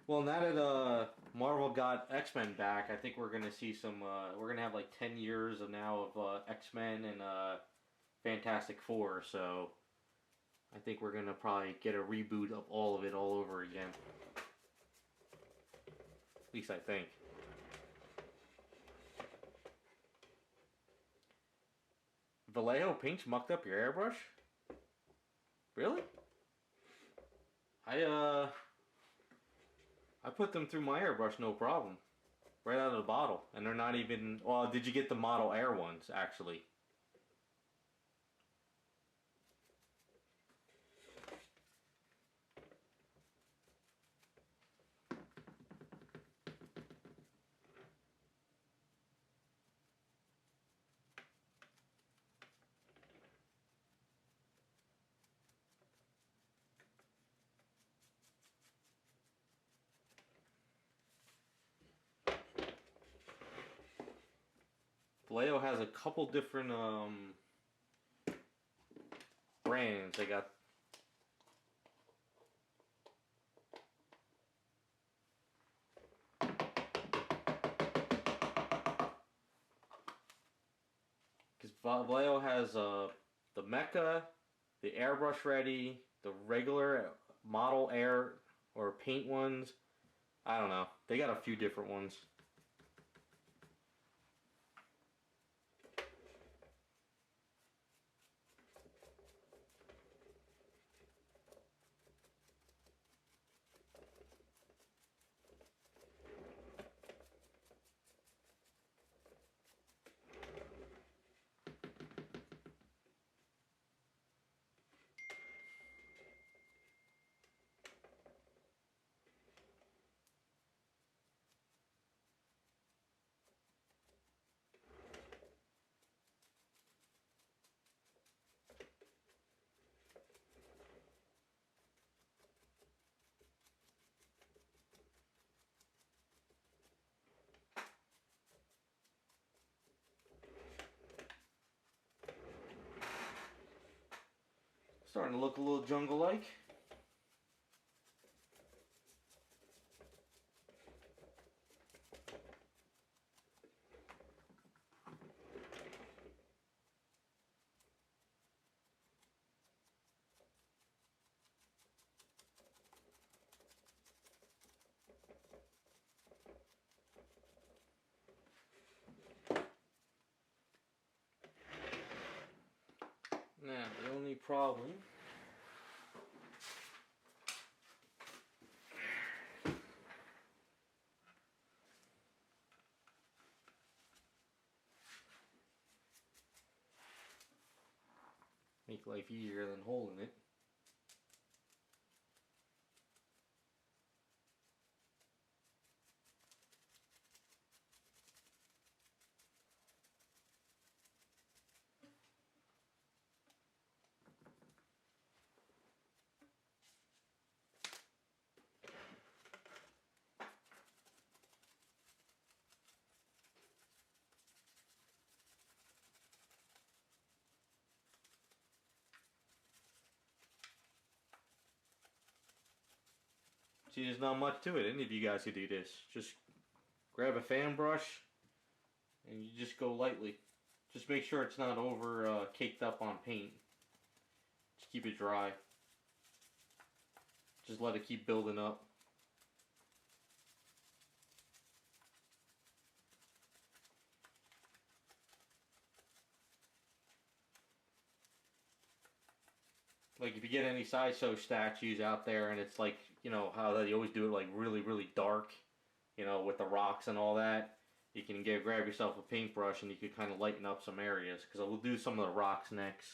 Well, now that Marvel got X-Men back, I think we're gonna see some. We're gonna have like 10 years of now of X-Men and Fantastic Four. So I think we're gonna probably get a reboot of all of it all over again. At least I think. Vallejo paints mucked up your airbrush? Really? I put them through my airbrush no problem. Right out of the bottle. And they're not even... Well, did you get the Model Air ones, actually? Vallejo has a couple different brands. They got because Vallejo has the Mecha, the Airbrush Ready, the regular Model Air or paint ones. I don't know. They got a few different ones. Starting to look a little jungle-like. Now, the only problem make life easier than holding it. See, there's not much to it. Any of you guys could do this. Just grab a fan brush and you just go lightly. Just make sure it's not over caked up on paint. Just keep it dry. Just let it keep building up. Like if you get any sideshow statues out there and it's like, you know, how they always do it like really, really dark, you know, with the rocks and all that, you can grab yourself a paintbrush and you can kind of lighten up some areas, because I will do some of the rocks next.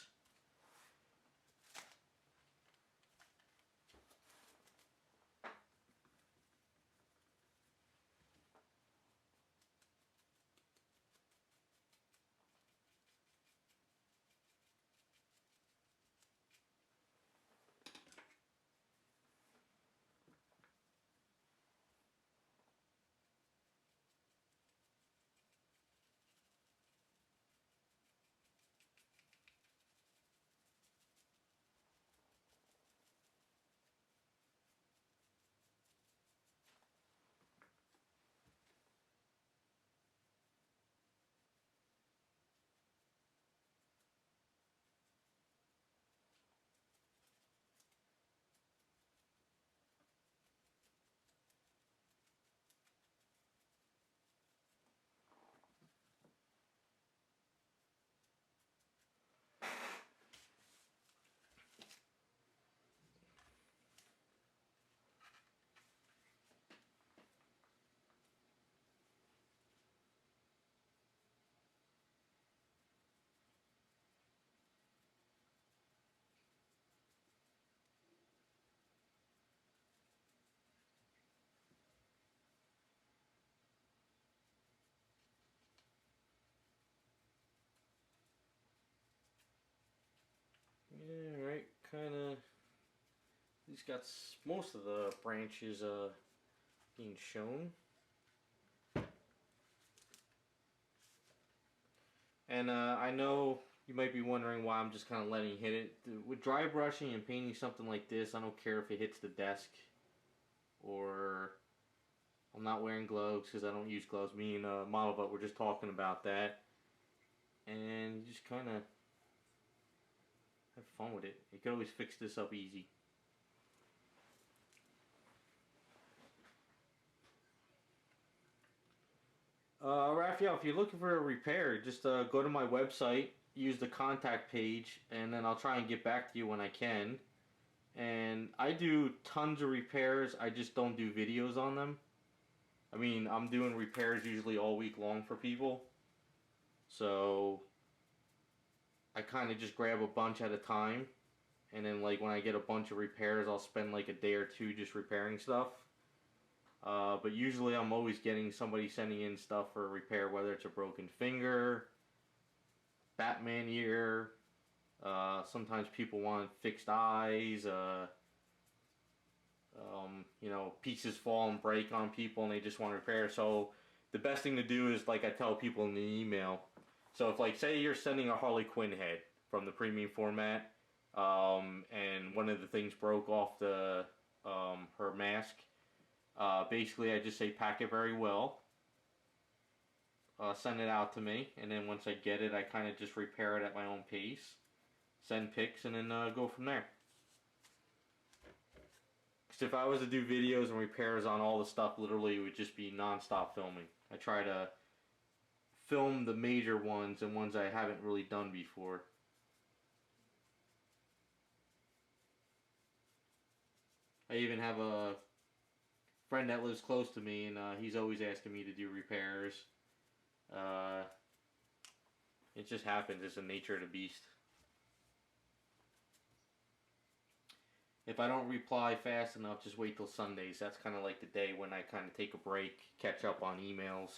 Yeah, right, kind of. He's got most of the branches being shown. And I know you might be wondering why I'm just kind of letting it hit it. With dry brushing and painting something like this, I don't care if it hits the desk or I'm not wearing gloves because I don't use gloves. Me and Model But were just talking about that. And you just kind of have fun with it. You can always fix this up easy. Raphael, if you're looking for a repair, just go to my website, use the contact page, and then I'll try and get back to you when I can. And I do tons of repairs, I just don't do videos on them. I mean, I'm doing repairs usually all week long for people. So I kind of just grab a bunch at a time. And then like when I get a bunch of repairs, I'll spend like a day or two just repairing stuff. But usually I'm always getting somebody sending in stuff for repair, whether it's a broken finger, Batman ear, sometimes people want fixed eyes, you know, pieces fall and break on people and they just want to repair. So the best thing to do is, like I tell people in the email, so if like say you're sending a Harley Quinn head from the premium format, and one of the things broke off the her mask, basically I just say pack it very well, send it out to me, and then once I get it I kind of just repair it at my own pace, send pics, and then go from there. Because if I was to do videos and repairs on all the stuff, literally it would just be non-stop filming. I try to film the major ones and ones I haven't really done before. I even have a friend that lives close to me, and he's always asking me to do repairs. It just happens. It's the nature of the beast. If I don't reply fast enough, just wait till Sundays. That's kind of like the day when I kind of take a break, catch up on emails.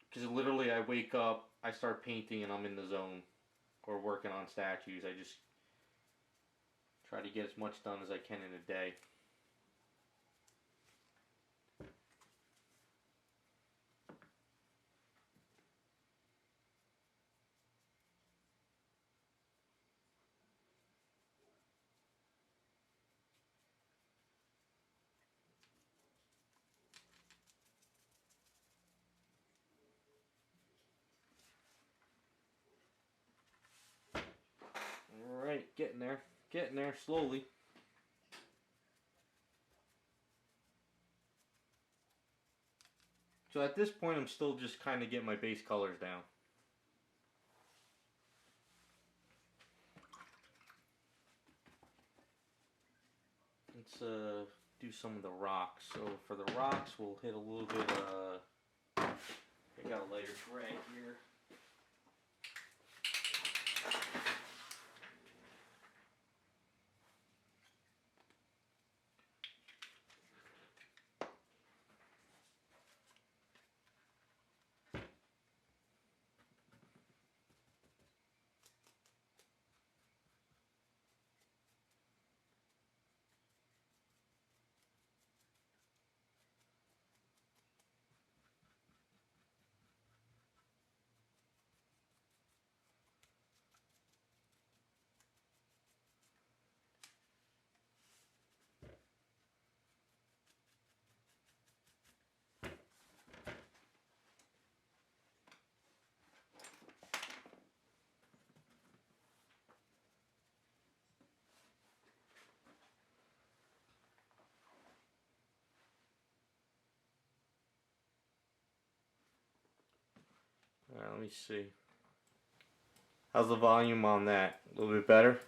Because literally I wake up, I start painting, and I'm in the zone. Or working on statues. I just try to get as much done as I can in a day. getting there slowly. So at this point, I'm still just kind of getting my base colors down. Let's do some of the rocks. So for the rocks, we'll hit a little bit. I got a lighter gray here. Alright, let me see. How's the volume on that? A little bit better?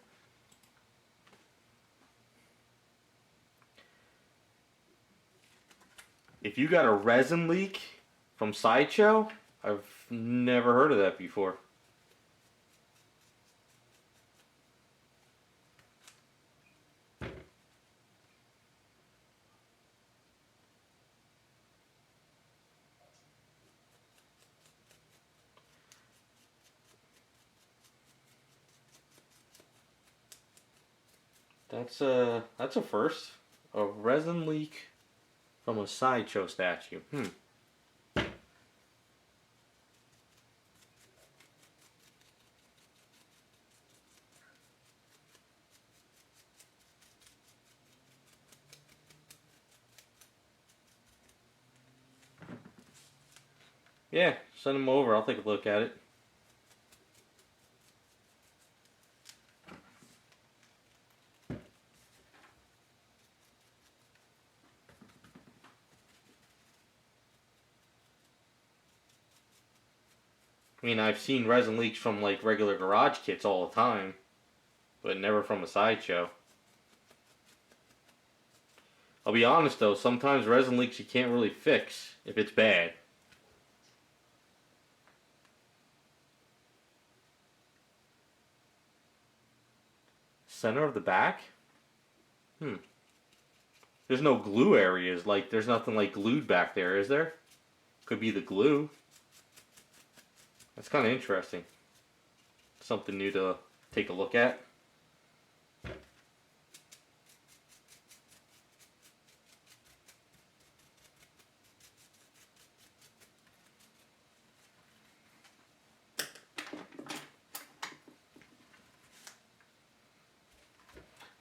If you got a resin leak from Sideshow, I've never heard of that before. That's a first. A resin leak from a Sideshow statue. Yeah, send them over. I'll take a look at it. I mean, I've seen resin leaks from like regular garage kits all the time, but never from a Sideshow. I'll be honest though, sometimes resin leaks you can't really fix if it's bad. Center of the back? There's no glue areas, like there's nothing like glued back there, is there? Could be the glue. That's kind of interesting. Something new to take a look at.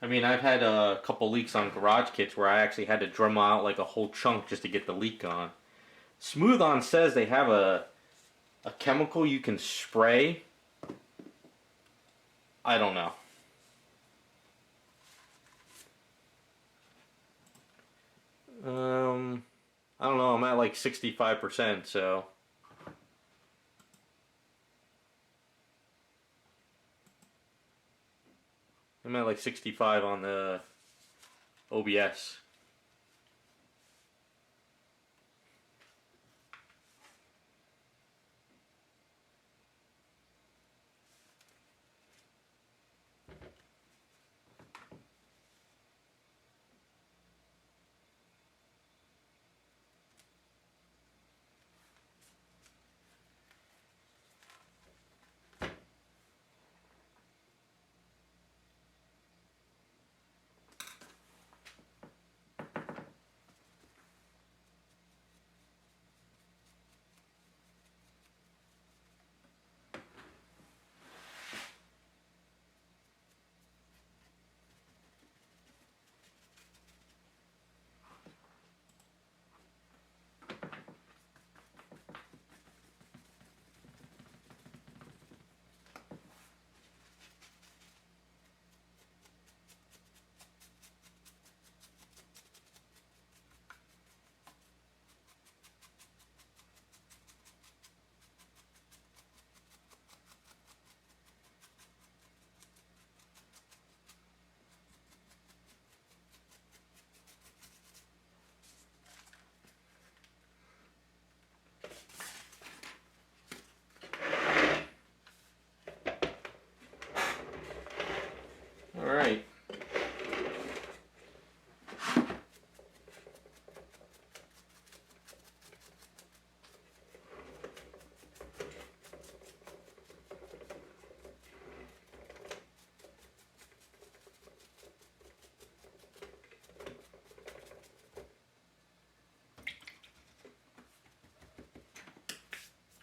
I mean, I've had a couple leaks on garage kits where I actually had to drum out like a whole chunk just to get the leak on. Smooth On says they have a chemical you can spray. I don't know. I don't know. I'm at like 65%, so. I'm at like 65 on the OBS.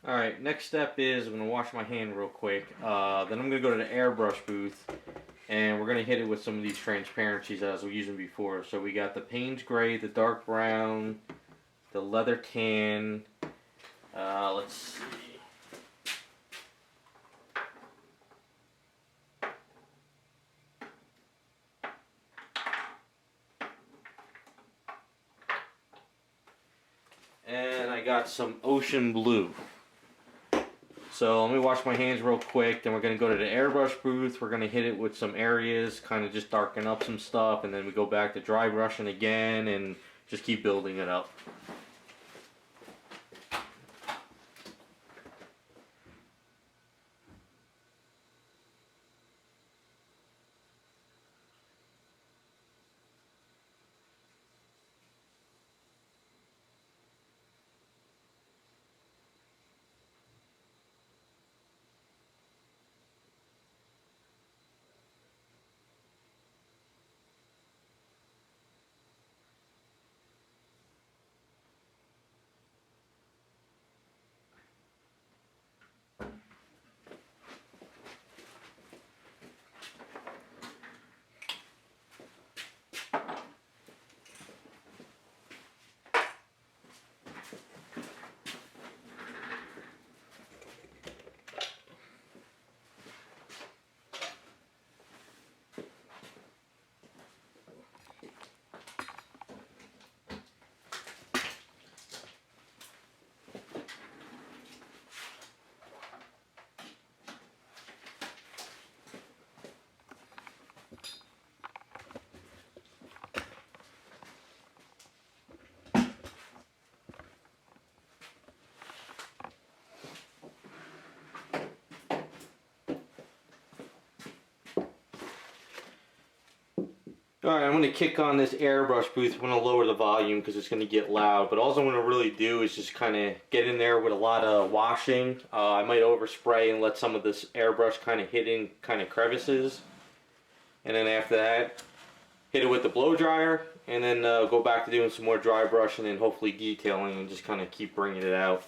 Alright, next step is I'm going to wash my hand real quick. Then I'm going to go to the airbrush booth and we're going to hit it with some of these transparencies as we used them before. So we got the Payne's Gray, the dark brown, the leather tan. Let's see. And I got some ocean blue. So let me wash my hands real quick, then we're going to go to the airbrush booth, we're going to hit it with some areas, kind of just darken up some stuff, and then we go back to dry brushing again and just keep building it up. Alright, I'm going to kick on this airbrush booth. I'm going to lower the volume because it's going to get loud. But all I'm going to really do is just kind of get in there with a lot of washing. I might overspray and let some of this airbrush kind of hit in kind of crevices. And then after that, hit it with the blow dryer. And then go back to doing some more dry brushing and hopefully detailing and just kind of keep bringing it out.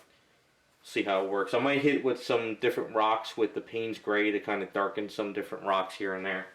See how it works. I might hit it with some different rocks with the Payne's Gray to kind of darken some different rocks here and there.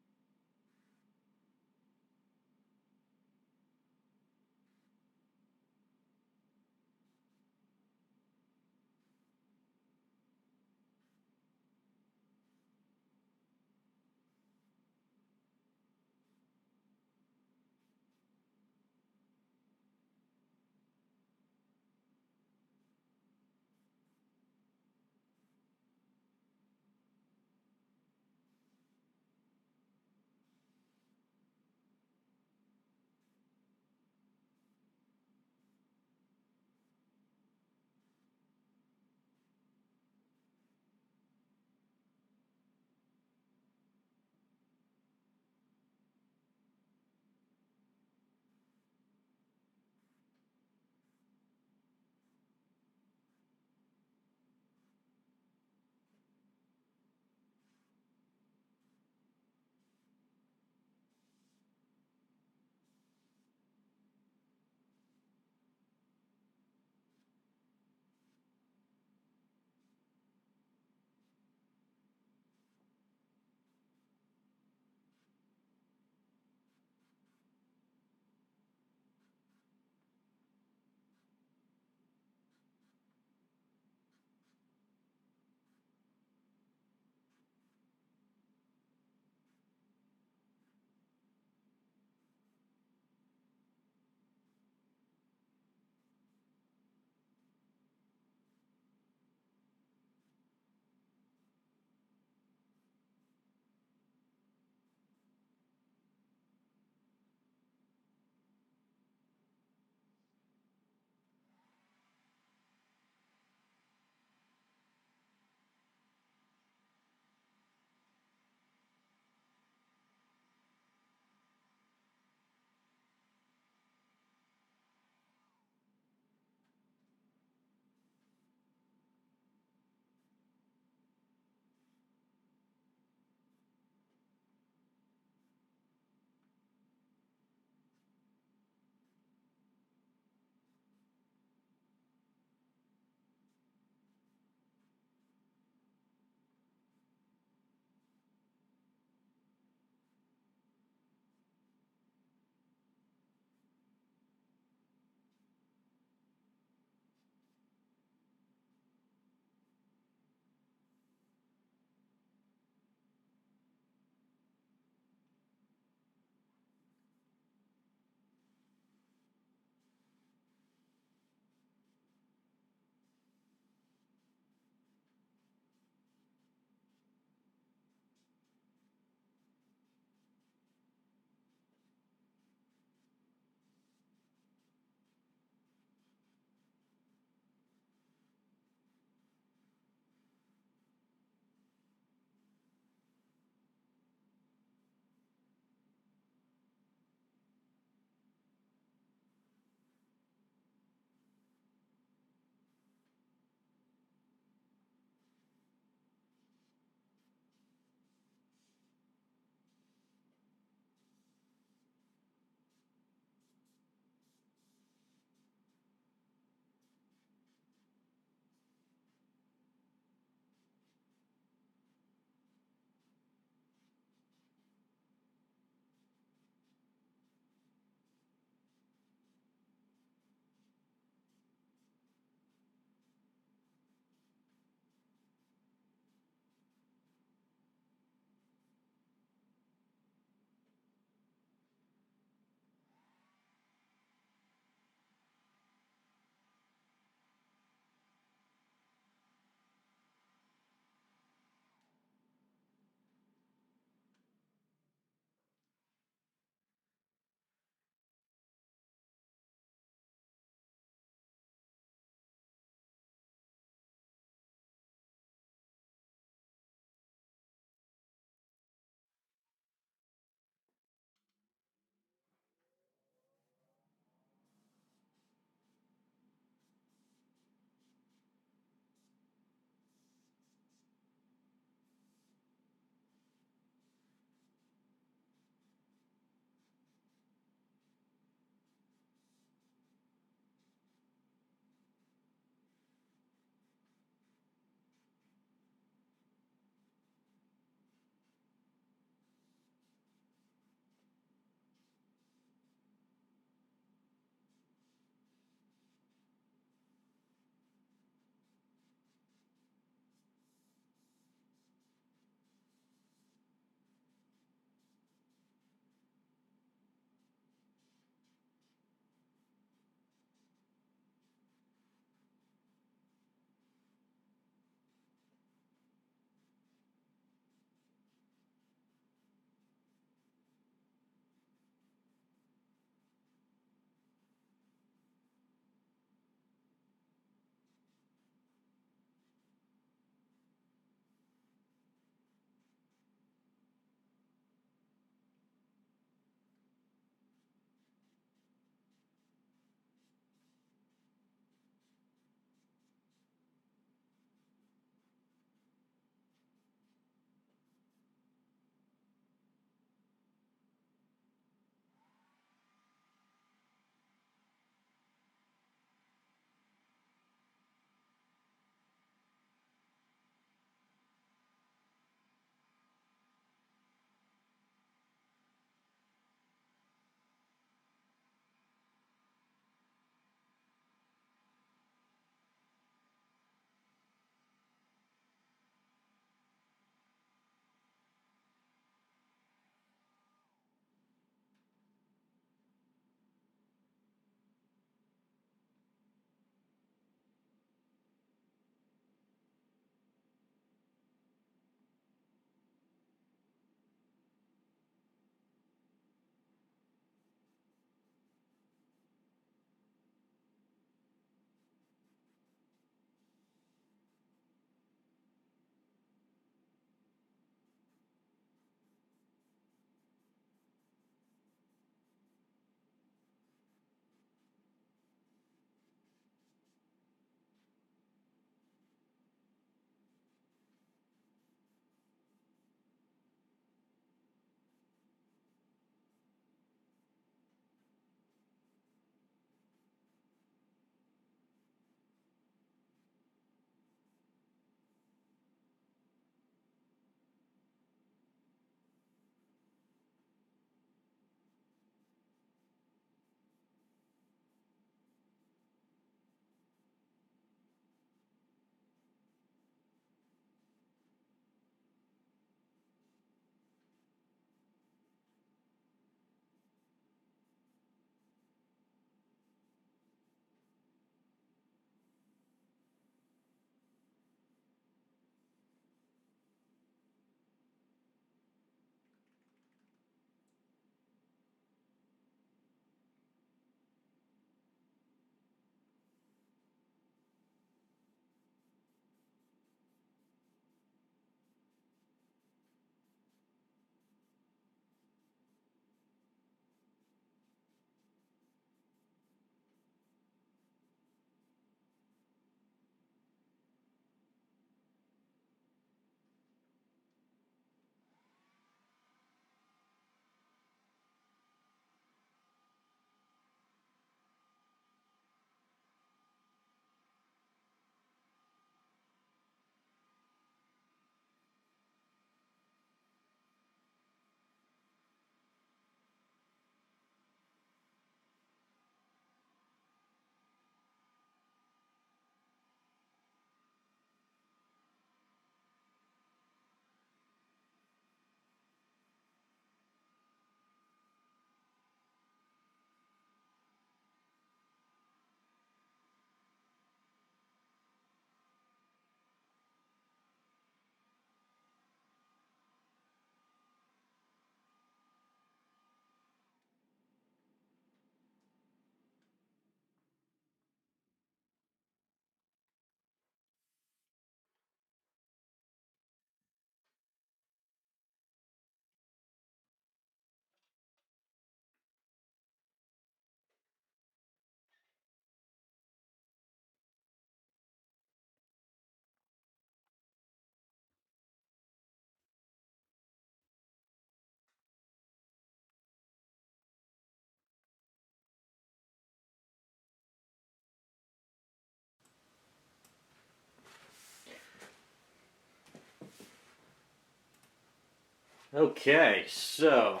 Okay, so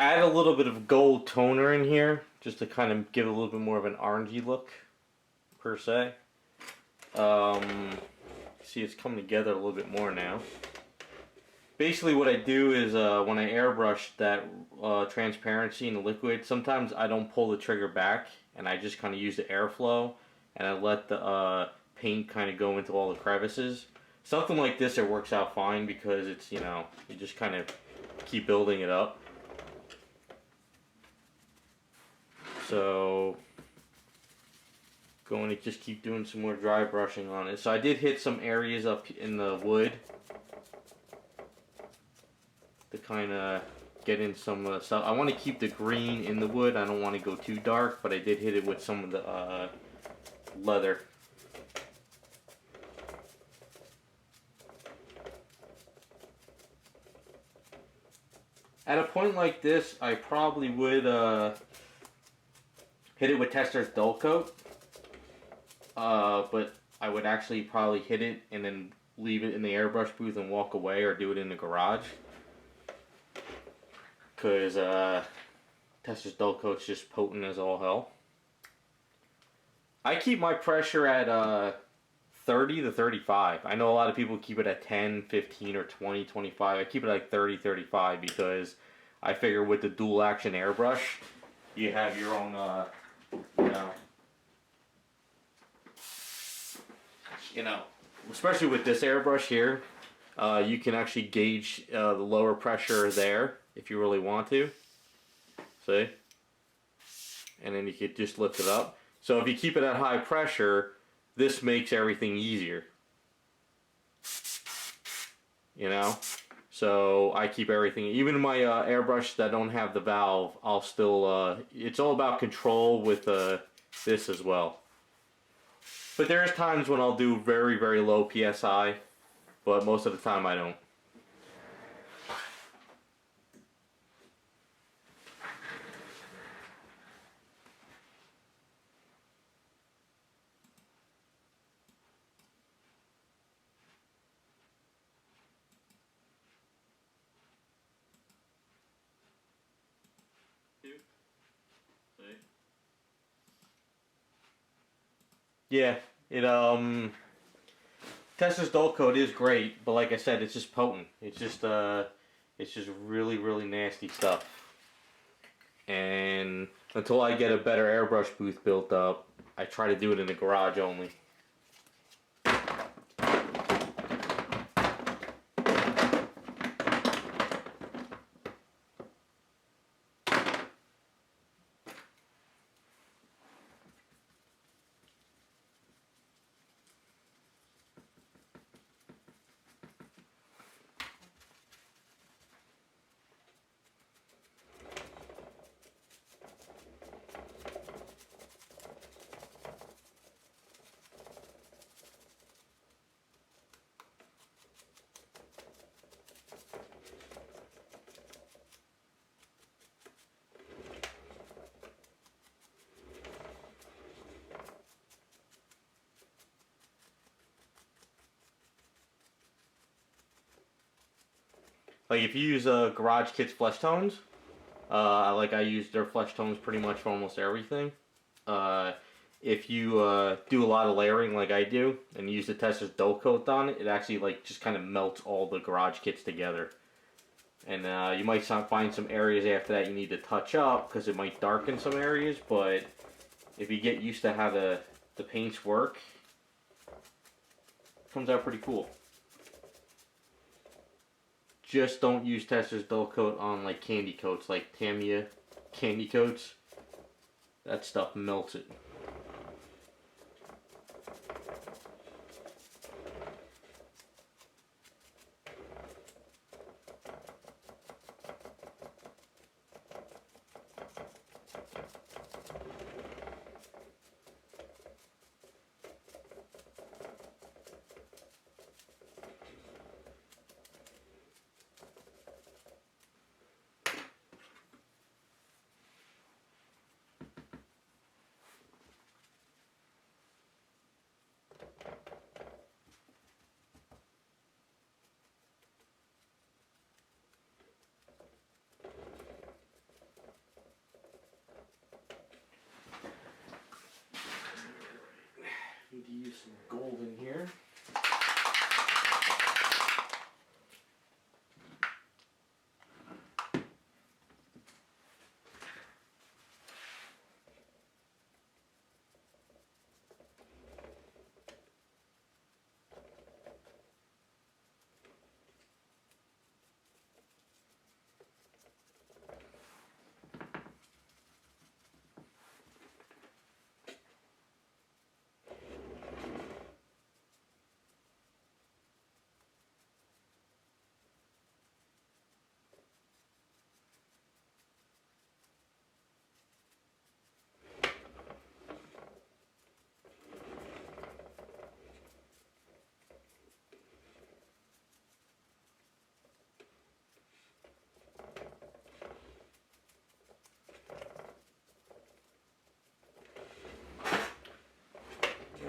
add a little bit of gold toner in here just to kind of give it a little bit more of an orangey look, per se. See, it's coming together a little bit more now. Basically what I do is when I airbrush that transparency in the liquid, sometimes I don't pull the trigger back and I just kind of use the airflow and I let the paint kind of go into all the crevices. Something like this, it works out fine because it's, you know, you just kind of keep building it up. So going to just keep doing some more dry brushing on it. So I did hit some areas up in the wood to kind of get in some stuff. I want to keep the green in the wood. I don't want to go too dark, but I did hit it with some of the leather. At a point like this, I probably would hit it with Tester's Dull Coat, but I would actually probably hit it and then leave it in the airbrush booth and walk away, or do it in the garage. Because Tester's Dull Coat's just potent as all hell. I keep my pressure at 30 to 35. I know a lot of people keep it at 10, 15, or 20, 25. I keep it like 30, 35 because I figure with the dual action airbrush, you have your own, you know, especially with this airbrush here, you can actually gauge the lower pressure there if you really want to. See? And then you could just lift it up. So if you keep it at high pressure, this makes everything easier. You know? So I keep everything, even my airbrush that don't have the valve, I'll still, it's all about control with this as well. But there's times when I'll do very, very low PSI, but most of the time I don't. Yeah, Tester's Dull Coat is great, but like I said, it's just potent. It's just really, really nasty stuff. And until I get a better airbrush booth built up, I try to do it in the garage only. Like if you use Garage Kit's Flesh Tones, like I use their Flesh Tones pretty much for almost everything. If you do a lot of layering like I do, and use the Tester's Dull Coat on it, it actually like just kind of melts all the Garage Kits together. And you might find some areas after that you need to touch up because it might darken some areas, but if you get used to how the paints work, it comes out pretty cool. Just don't use Tester's Dull Coat on like candy coats, like Tamiya candy coats. That stuff melts it. to use some gold in here.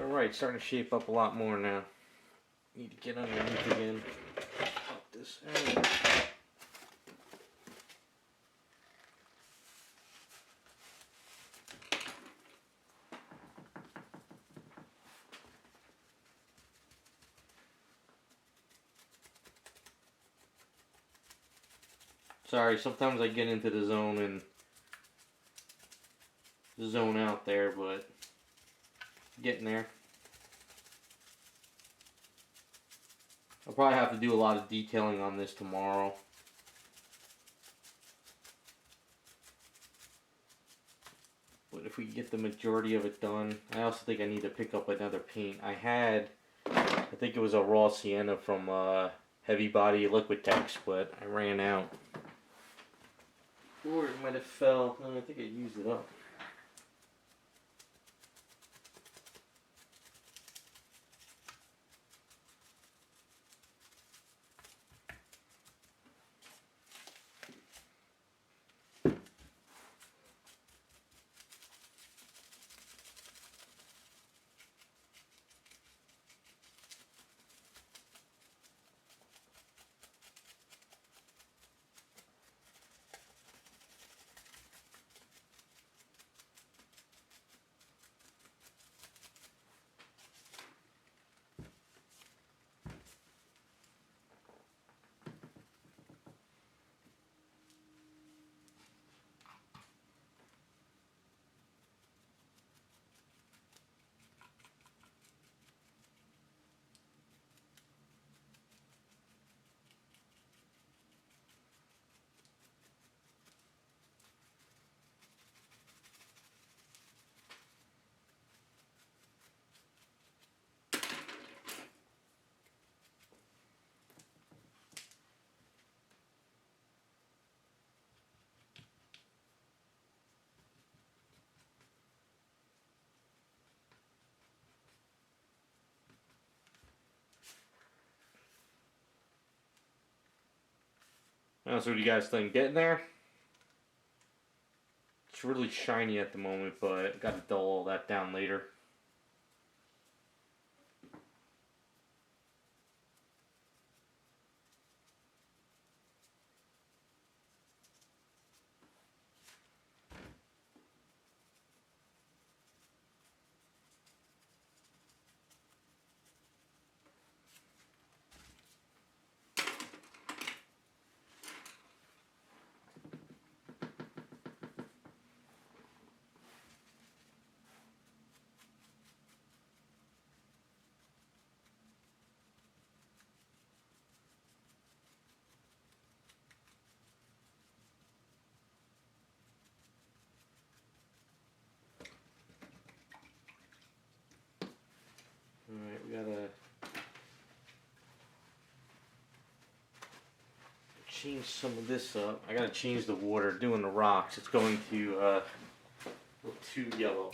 Alright, starting to shape up a lot more now. Need to get underneath again. Pop this out. Sorry, sometimes I get into the zone and zone out there, but getting there. I'll probably have to do a lot of detailing on this tomorrow. But if we get the majority of it done, I also think I need to pick up another paint. I think it was a raw sienna from Heavy Body Liquitex, but I ran out. Or it might have fell. No, I think I used it up. So what do you guys think? Getting there? It's really shiny at the moment, but I've got to dull all that down later. Alright, we gotta change some of this up. I gotta change the water doing the rocks. It's going to look too yellow.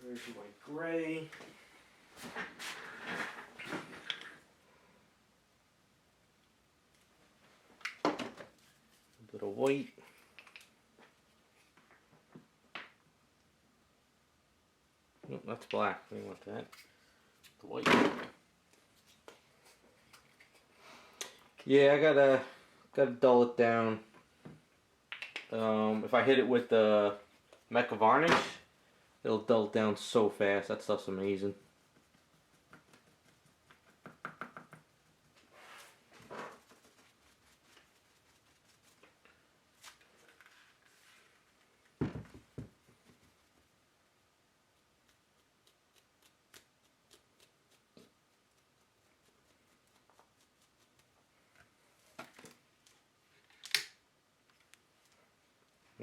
There's my gray. bit of white. Nope, that's black. We want that. The white. Yeah, I gotta dull it down. If I hit it with the Mecha varnish, it'll dull it down so fast. That stuff's amazing.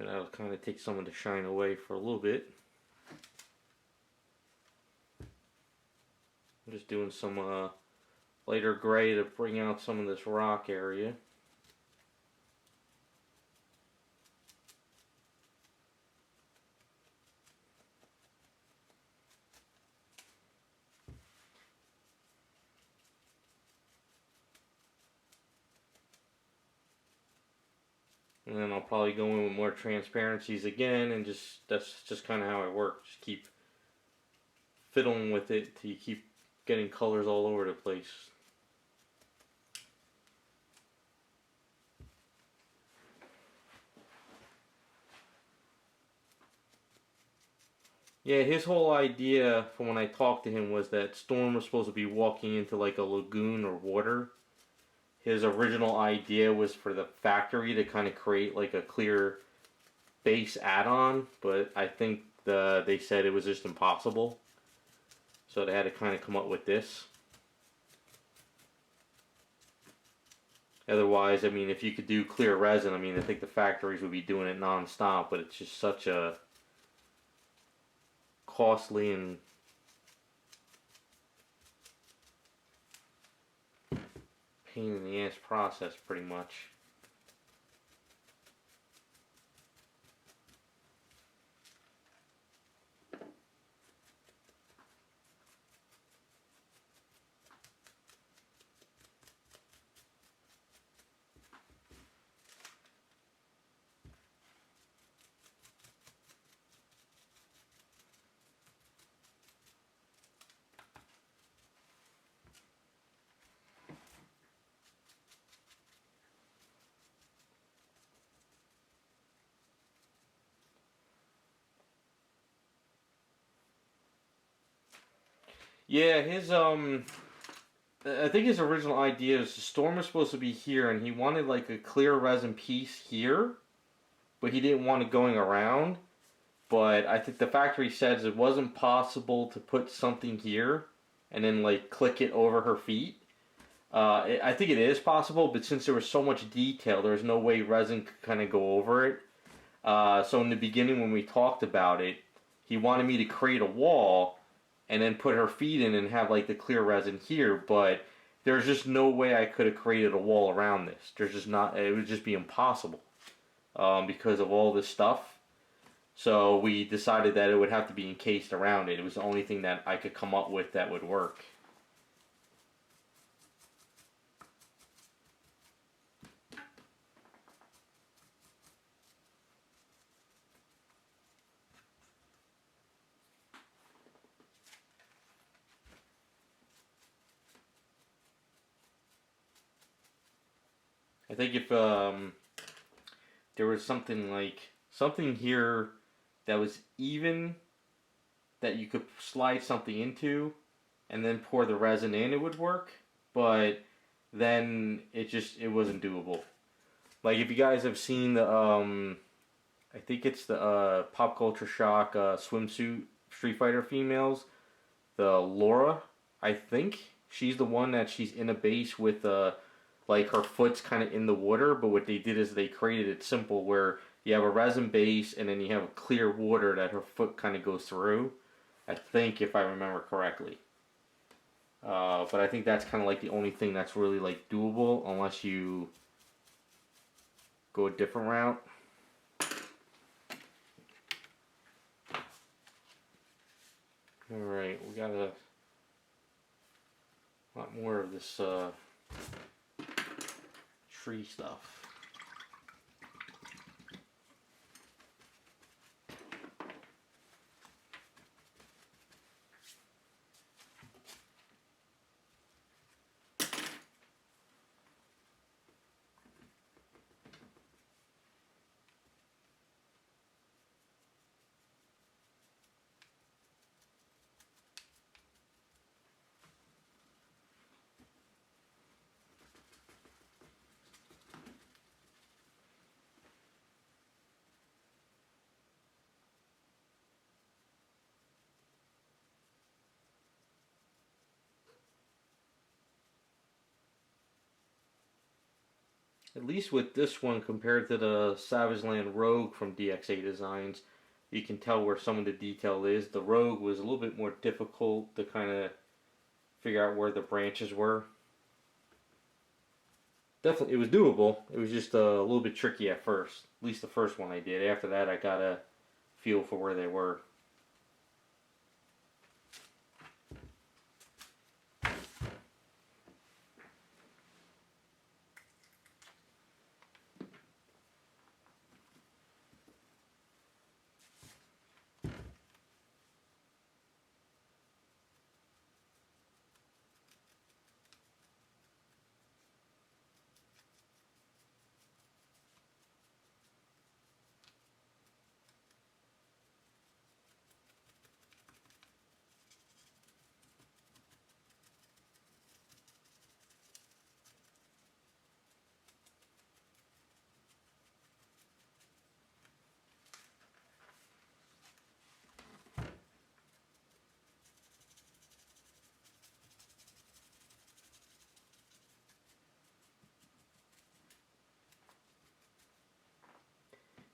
And that'll kind of take some of the shine away for a little bit. I'm just doing some lighter gray to bring out some of this rock area. And then I'll probably go in with more transparencies again, and that's just kind of how I work. Just keep fiddling with it till you keep getting colors all over the place. Yeah, his whole idea from when I talked to him was that Storm was supposed to be walking into like a lagoon or water. His original idea was for the factory to kind of create like a clear base add-on, but I think they said it was just impossible. So they had to kind of come up with this. Otherwise, I mean, if you could do clear resin, I mean, I think the factories would be doing it non-stop, but it's just such a costly and pain in the ass process, pretty much. Yeah, I think his original idea is the Storm was supposed to be here, and he wanted like a clear resin piece here, but he didn't want it going around. But I think the factory says it wasn't possible to put something here and then like click it over her feet. I think it is possible, but since there was so much detail, there was no way resin could kind of go over it. So in the beginning when we talked about it, he wanted me to create a wall and then put her feet in and have like the clear resin here, but there's just no way I could have created a wall around this. There's just not, it would just be impossible because of all this stuff. So we decided that it would have to be encased around it. It was the only thing that I could come up with that would work. I think if there was something here that was even, that you could slide something into and then pour the resin in, it would work. But then it wasn't doable. Like if you guys have seen the I think it's the Pop Culture Shock swimsuit Street Fighter females, the Laura, I think she's the one that she's in a base with like her foot's kind of in the water, but what they did is they created it simple where you have a resin base and then you have a clear water that her foot kind of goes through. I think, if I remember correctly. But I think that's kind of like the only thing that's really like doable unless you go a different route. Alright, we got a lot more of this tree stuff. At least with this one compared to the Savage Land Rogue from DXA Designs, you can tell where some of the detail is. The Rogue was a little bit more difficult to kind of figure out where the branches were. Definitely, it was doable. It was just a little bit tricky at first. At least the first one I did. After that, I got a feel for where they were.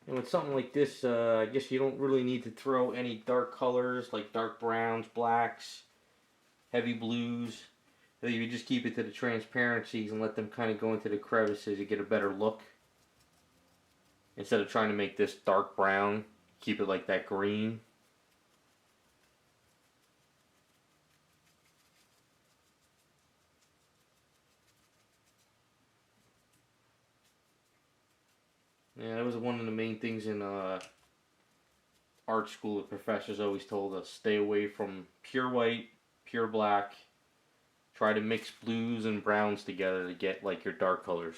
And with something like this, I guess you don't really need to throw any dark colors like dark browns, blacks, heavy blues. I think if you just keep it to the transparencies and let them kind of go into the crevices, you get a better look. Instead of trying to make this dark brown, keep it like that green. Yeah, that was one of the main things in art school. The professors always told us, stay away from pure white, pure black. Try to mix blues and browns together to get like your dark colors.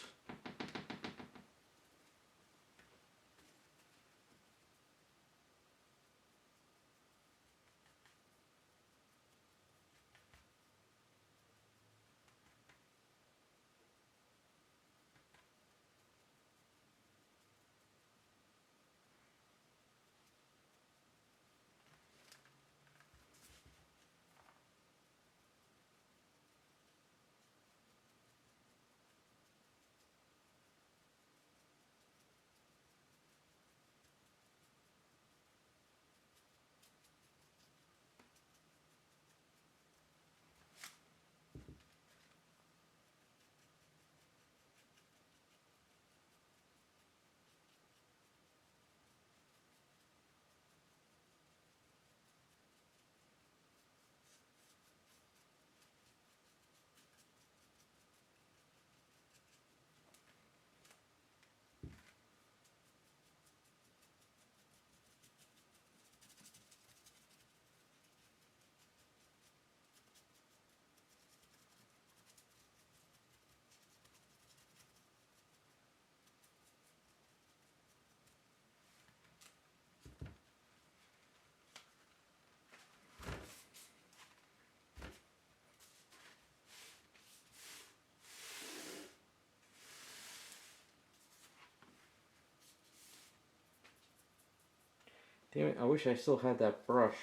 Damn it, I wish I still had that brush.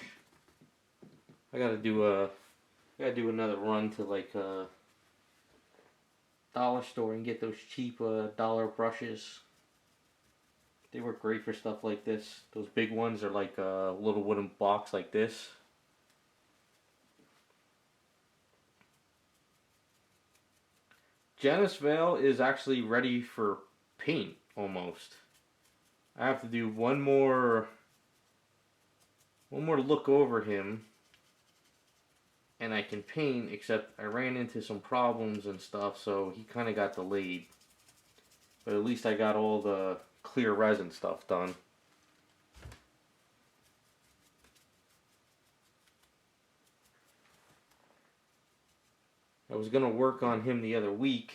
I gotta do another run to like a dollar store and get those cheap dollar brushes. They work great for stuff like this. Those big ones are like a little wooden box like this. Janice Vale is actually ready for paint almost. I have to do one more look over him and I can paint, except I ran into some problems and stuff, so he kind of got delayed. But at least I got all the clear resin stuff done. I was gonna work on him the other week,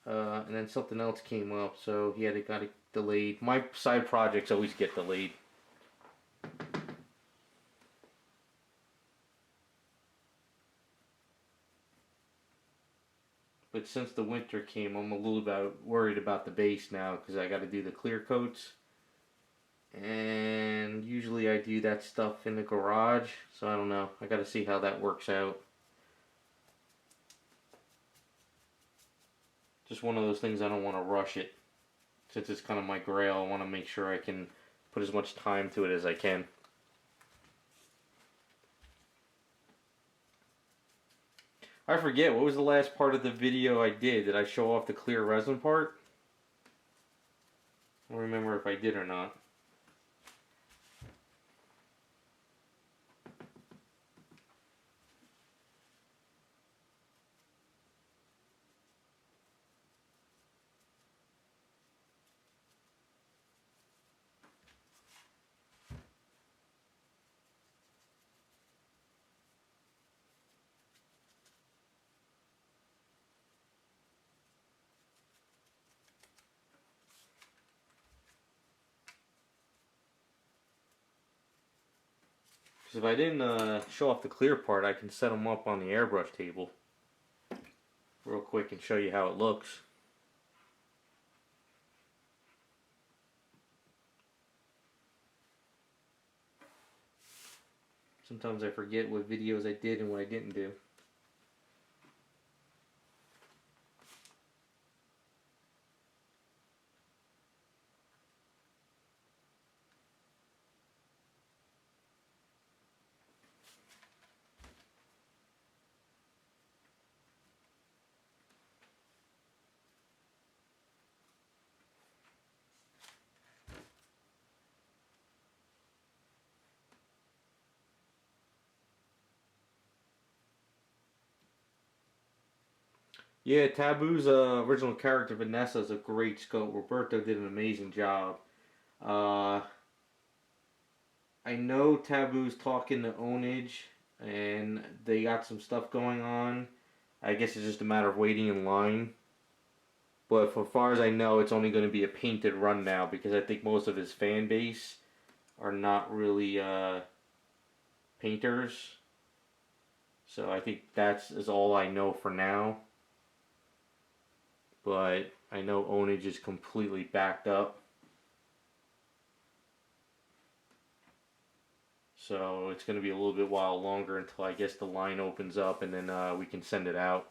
and then something else came up, so he got it delayed. My side projects always get delayed. But since the winter came, I'm a little bit worried about the base now because I got to do the clear coats. And usually I do that stuff in the garage, so I don't know. I got to see how that works out. Just one of those things I don't want to rush it. Since it's kind of my grail, I want to make sure I can put as much time to it as I can. I forget, what was the last part of the video I did? Did I show off the clear resin part? I don't remember if I did or not. Because if I didn't show off the clear part, I can set them up on the airbrush table real quick and show you how it looks. Sometimes I forget what videos I did and what I didn't do. Yeah, Taboo's original character Vanessa is a great sculpt. Roberto did an amazing job. I know Taboo's talking to Onage, and they got some stuff going on. I guess it's just a matter of waiting in line. But for far as I know, it's only going to be a painted run now because I think most of his fan base are not really painters. So I think is all I know for now. But I know Onage is completely backed up. So it's going to be a little bit while longer until I guess the line opens up and then we can send it out.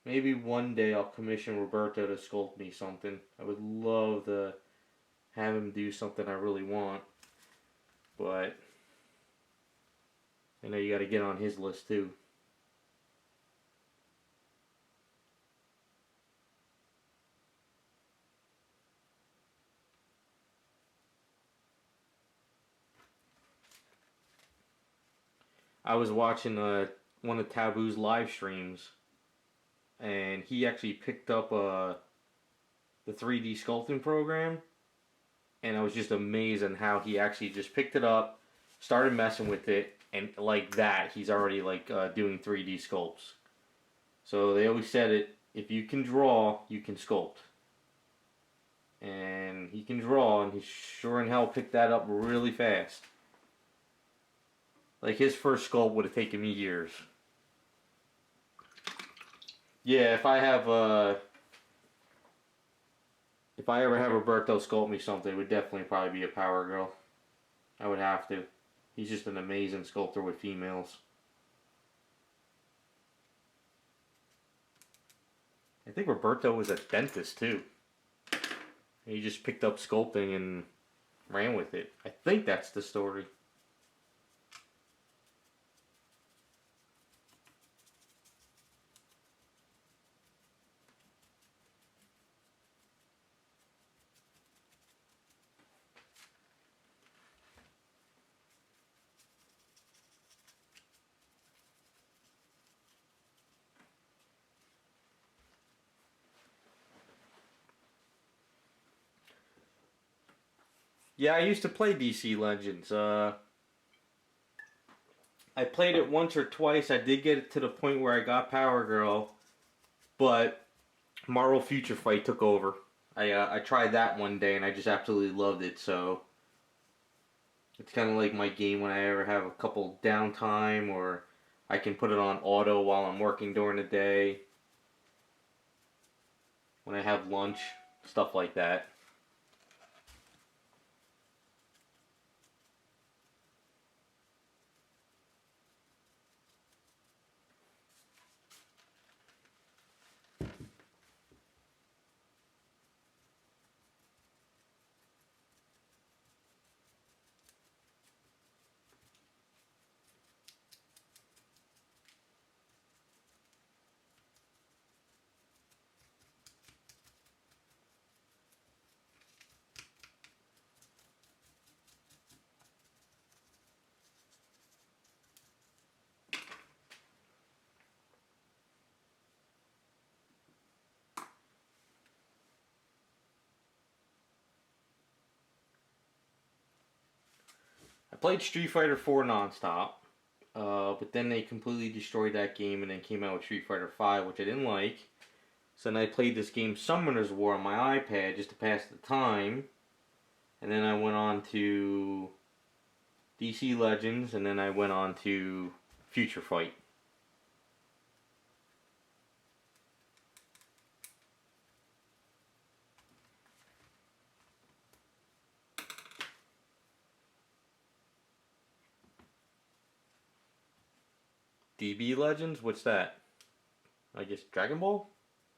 Maybe one day I'll commission Roberto to sculpt me something. I would love to have him do something I really want. But I know you got to get on his list too. I was watching one of Taboo's live streams, and he actually picked up the 3D sculpting program, and I was just amazed on how he actually just picked it up, started messing with it, and like that, he's already like doing 3D sculpts. So they always said it, if you can draw, you can sculpt. And he can draw, and he sure in hell picked that up really fast. Like his first sculpt would have taken me years. Yeah, if I ever have Roberto sculpt me something, it would definitely probably be a Power Girl. I would have to. He's just an amazing sculptor with females. I think Roberto was a dentist too. He just picked up sculpting and ran with it. I think that's the story. Yeah, I used to play DC Legends. I played it once or twice. I did get it to the point where I got Power Girl, but Marvel Future Fight took over. I tried that one day and I just absolutely loved it. So it's kind of like my game when I ever have a couple downtime or I can put it on auto while I'm working during the day, when I have lunch, stuff like that. I played Street Fighter 4 nonstop, but then they completely destroyed that game and then came out with Street Fighter 5, which I didn't like. So then I played this game Summoner's War on my iPad just to pass the time. And then I went on to DC Legends, and then I went on to Future Fight. DB Legends? What's that? I guess Dragon Ball?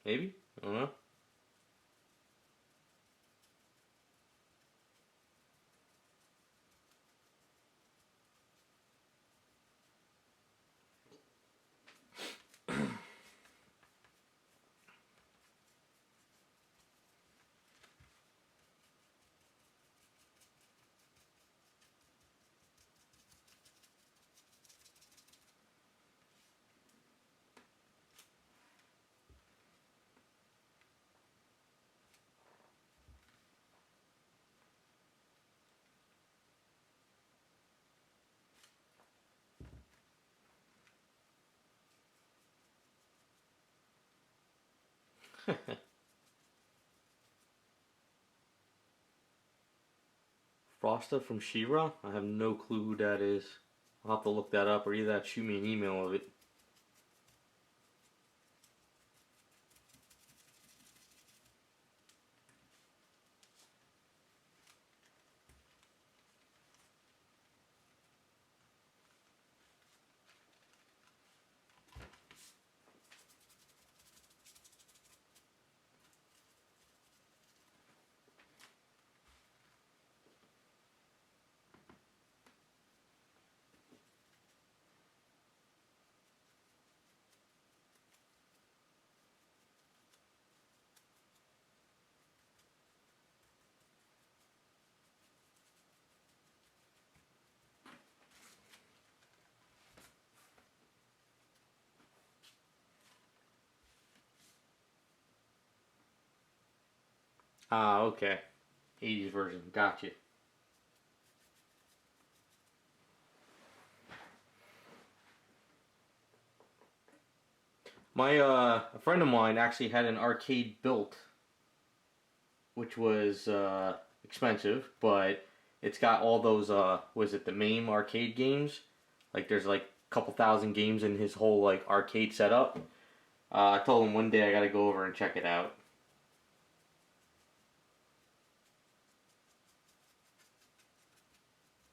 Maybe? I don't know. Frosta from She-Ra? I have no clue who that is. I'll have to look that up, or either that shoot me an email of it. Ah, okay. 80s version. Gotcha. A friend of mine actually had an arcade built, which was expensive, but it's got all those, was it the MAME arcade games? Like, there's like a couple thousand games in his whole, like, arcade setup. I told him one day I gotta go over and check it out.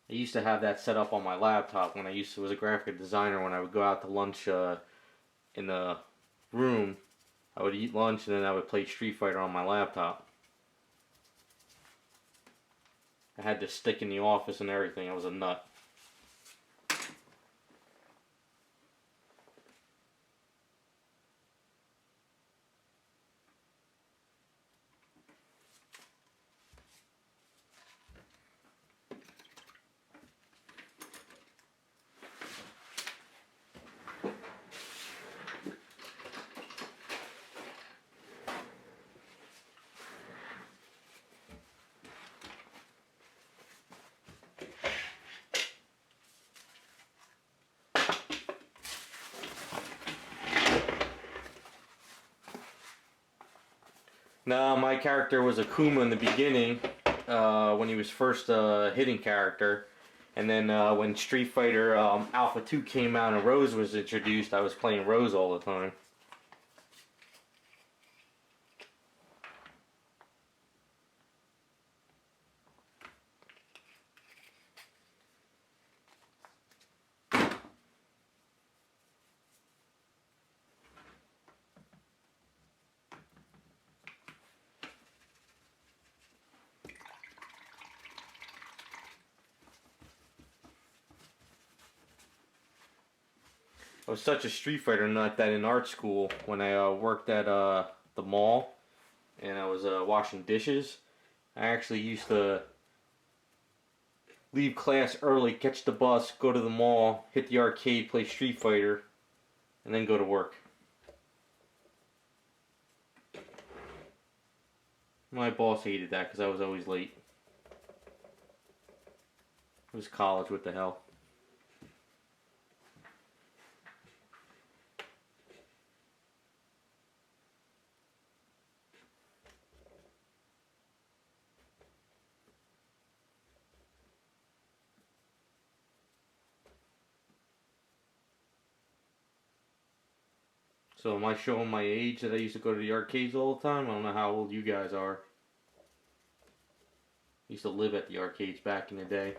I used to have that set up on my laptop when I was a graphic designer. When I would go out to lunch in the room, I would eat lunch and then I would play Street Fighter on my laptop. I had this stick in the office and everything. I was a nut. Now, my character was Akuma in the beginning, when he was first a hitting character. And then when Street Fighter Alpha 2 came out and Rose was introduced, I was playing Rose all the time. I was such a Street Fighter nut that in art school, when I worked at the mall and I was washing dishes, I actually used to leave class early, catch the bus, go to the mall, hit the arcade, play Street Fighter, and then go to work. My boss hated that because I was always late. It was college, what the hell. So am I showing my age that I used to go to the arcades all the time? I don't know how old you guys are. I used to live at the arcades back in the day.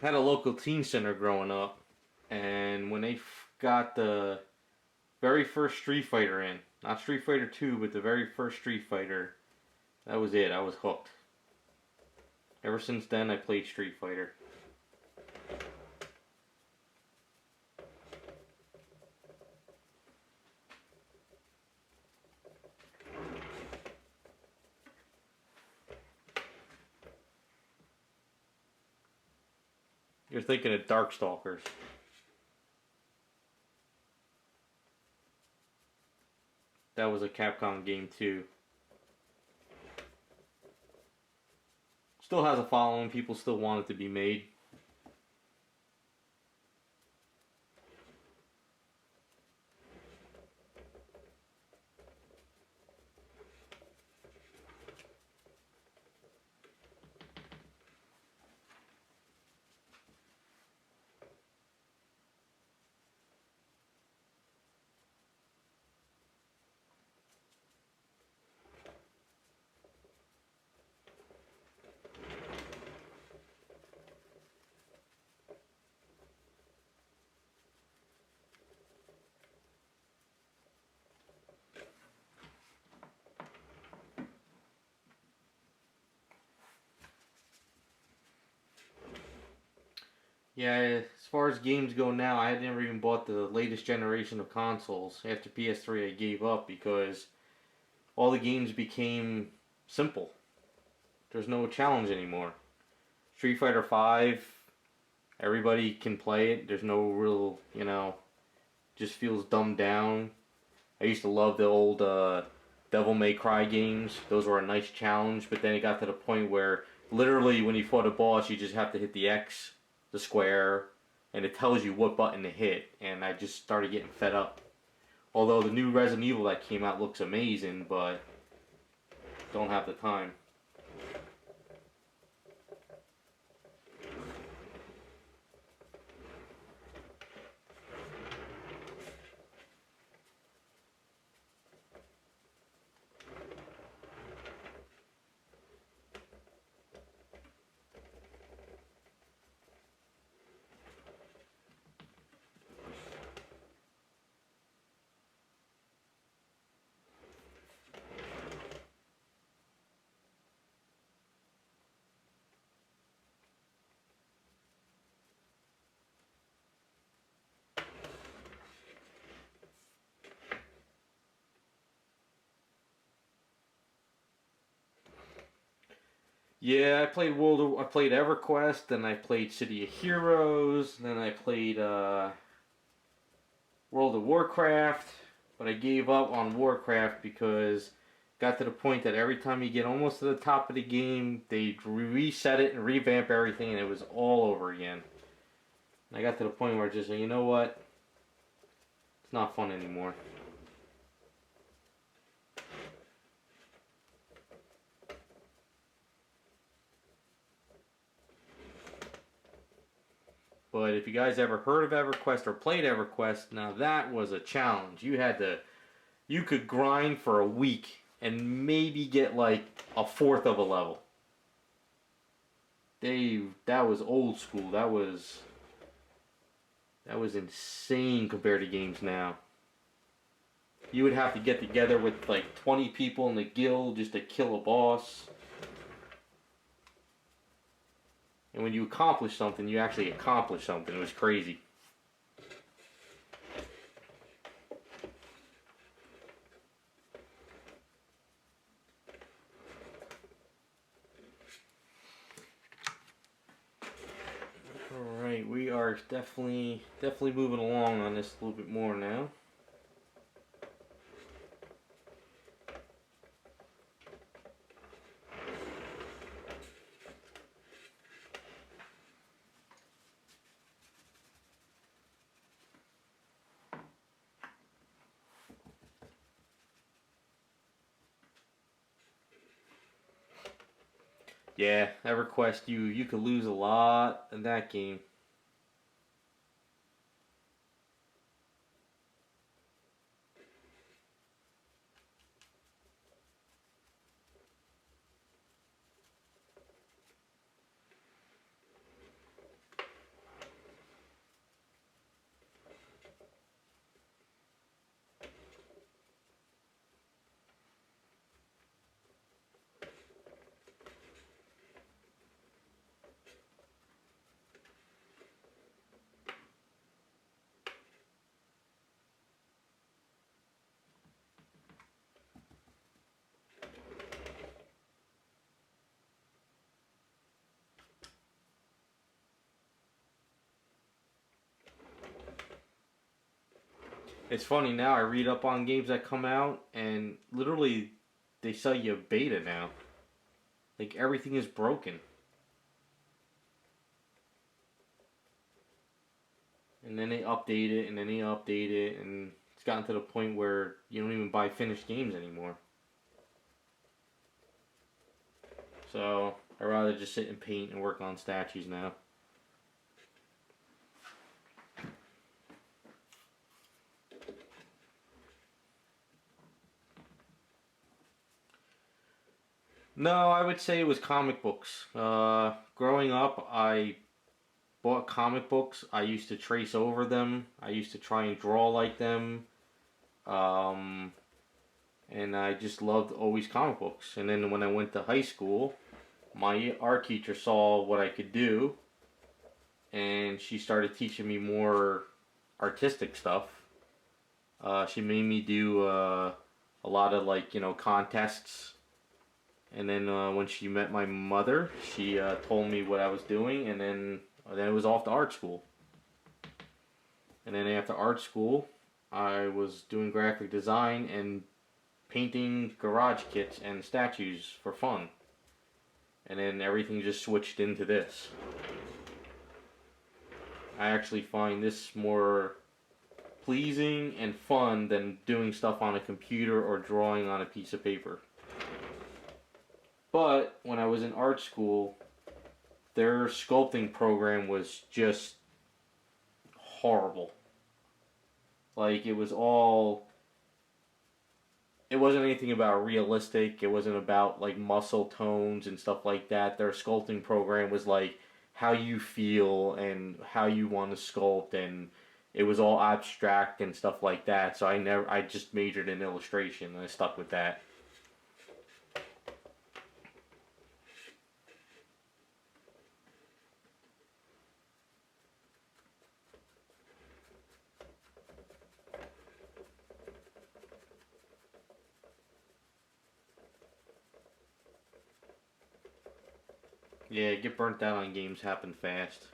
I had a local teen center growing up, and when they got the very first Street Fighter in, not Street Fighter 2, but the very first Street Fighter, that was it. I was hooked. Ever since then, I played Street Fighter. You're thinking of Darkstalkers. That was a Capcom game too. Still has a following. People still want it to be made. Yeah, as far as games go now, I had never even bought the latest generation of consoles. After PS3, I gave up because all the games became simple. There's no challenge anymore. Street Fighter 5, everybody can play it. There's no real, just feels dumbed down. I used to love the old Devil May Cry games. Those were a nice challenge, but then it got to the point where literally when you fought a boss, you just have to hit the X, the square, and it tells you what button to hit, and I just started getting fed up. Although the new Resident Evil that came out looks amazing, but don't have the time. Yeah, I played I played EverQuest, then I played City of Heroes, then I played World of Warcraft, but I gave up on Warcraft because it got to the point that every time you get almost to the top of the game, they reset it and revamp everything, and it was all over again. And I got to the point where I just said, you know what? It's not fun anymore. But if you guys ever heard of EverQuest or played EverQuest, now that was a challenge. You could grind for a week and maybe get like a fourth of a level. That was old school. That was insane compared to games now. You would have to get together with like 20 people in the guild just to kill a boss. And when you accomplish something, you actually accomplish something. It was crazy. Alright, we are definitely moving along on this a little bit more now. Yeah, EverQuest, you could lose a lot in that game. It's funny now, I read up on games that come out, and literally they sell you a beta now. Like everything is broken. And then they update it, and then they update it, and it's gotten to the point where you don't even buy finished games anymore. So I'd rather just sit and paint and work on statues now. No, I would say it was comic books. Growing up, I bought comic books. I used to trace over them. I used to try and draw like them. Um, and I just loved always comic books. And then when I went to high school, my art teacher saw what I could do, and she started teaching me more artistic stuff. She made me do a lot of like contests. And then when she met my mother, she told me what I was doing, and then it was off to art school. And then after art school, I was doing graphic design, and painting garage kits and statues for fun. And then everything just switched into this. I actually find this more pleasing and fun than doing stuff on a computer or drawing on a piece of paper. But when I was in art school, their sculpting program was just horrible. Like, it wasn't anything about realistic. It wasn't about like muscle tones and stuff like that. Their sculpting program was like how you feel and how you want to sculpt, and it was all abstract and stuff like that. So I just majored in illustration and I stuck with that. Yeah, get burnt out on games happen fast.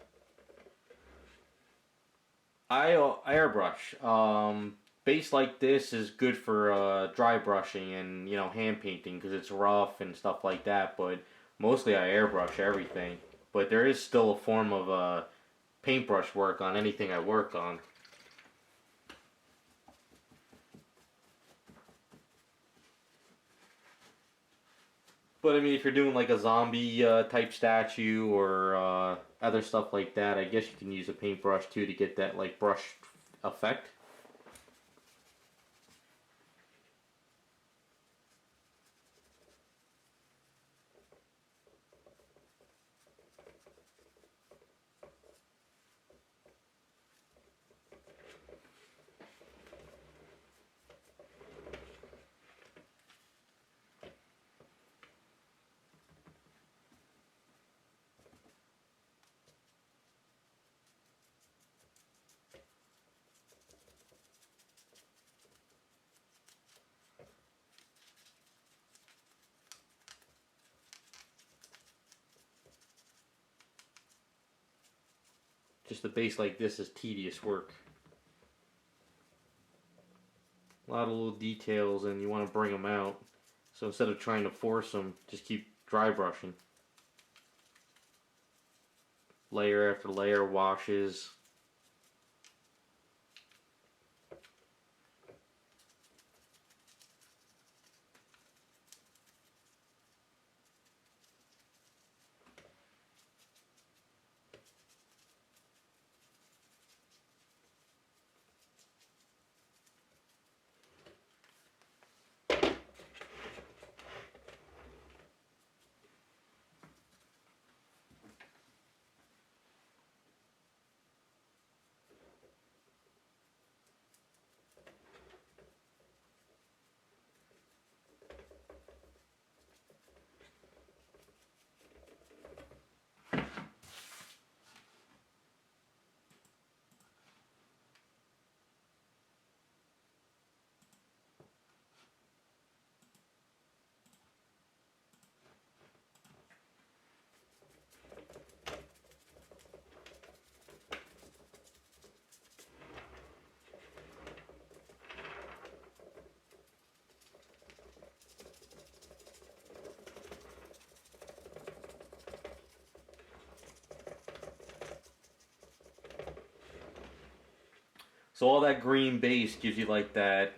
I airbrush. Base like this is good for dry brushing and hand painting because it's rough and stuff like that. But mostly I airbrush everything. But there is still a form of paintbrush work on anything I work on. But I mean, if you're doing like a zombie type statue or other stuff like that, I guess you can use a paintbrush too to get that like brush effect. Just a base like this is tedious work. A lot of little details and you want to bring them out. So instead of trying to force them, just keep dry brushing. Layer after layer, washes. So all that green base gives you like that,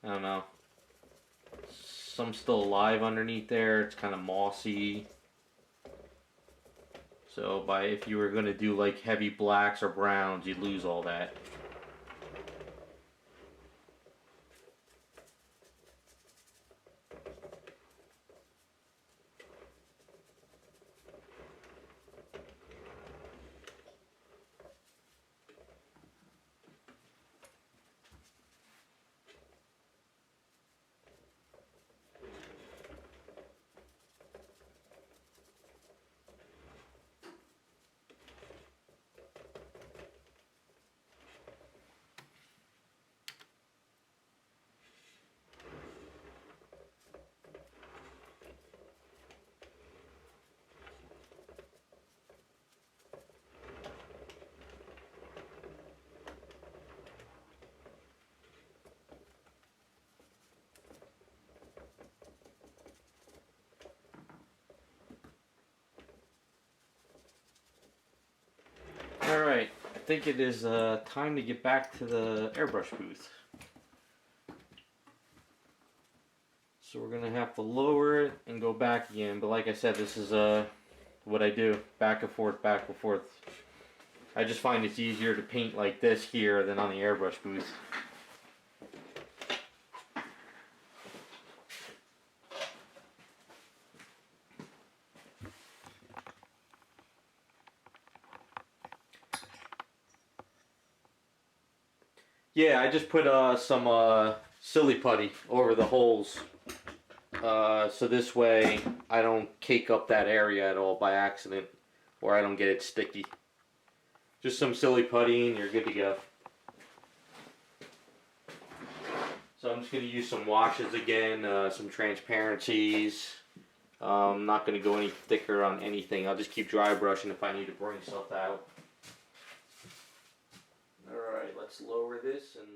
I don't know, some still alive underneath there. It's kind of mossy. So if you were going to do like heavy blacks or browns, you'd lose all that. think it is time to get back to the airbrush booth. So we're going to have to lower it and go back again. But like I said, this is what I do. Back and forth, back and forth. I just find it's easier to paint like this here than on the airbrush booth. Yeah, I just put some silly putty over the holes. So this way I don't cake up that area at all by accident, or I don't get it sticky. Just some silly putty and you're good to go. So I'm just going to use some washes again, some transparencies. I'm not going to go any thicker on anything. I'll just keep dry brushing if I need to bring stuff out. Alright, let's lower this and...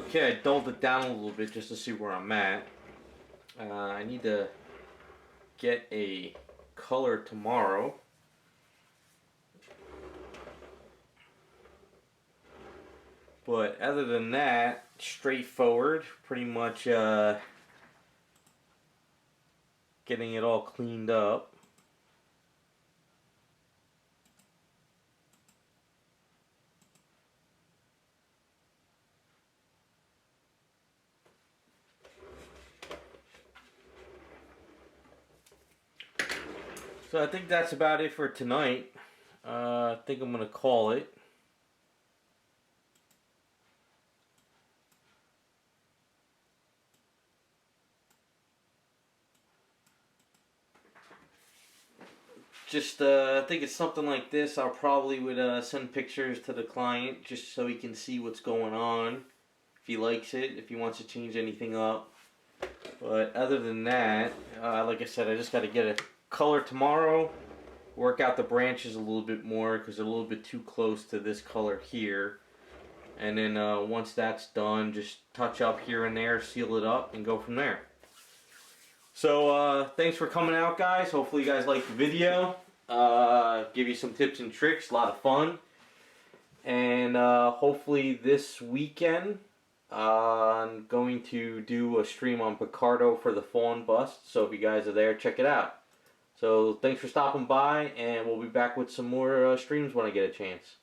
Okay, I dulled it down a little bit just to see where I'm at. I need to get a color tomorrow. But other than that, straightforward. Pretty much getting it all cleaned up. So I think that's about it for tonight. I think I'm going to call it. Just, I think it's something like this. I'll probably would send pictures to the client just so he can see what's going on. If he likes it, if he wants to change anything up. But other than that, like I said, I just got to get a color tomorrow. Work out the branches a little bit more because they're a little bit too close to this color here. And then once that's done, just touch up here and there, seal it up, and go from there. So thanks for coming out, guys. Hopefully you guys liked the video. Give you some tips and tricks, a lot of fun. And hopefully this weekend I'm going to do a stream on Picardo for the Fawn bust. So if you guys are there, check it out. So thanks for stopping by, and we'll be back with some more streams when I get a chance.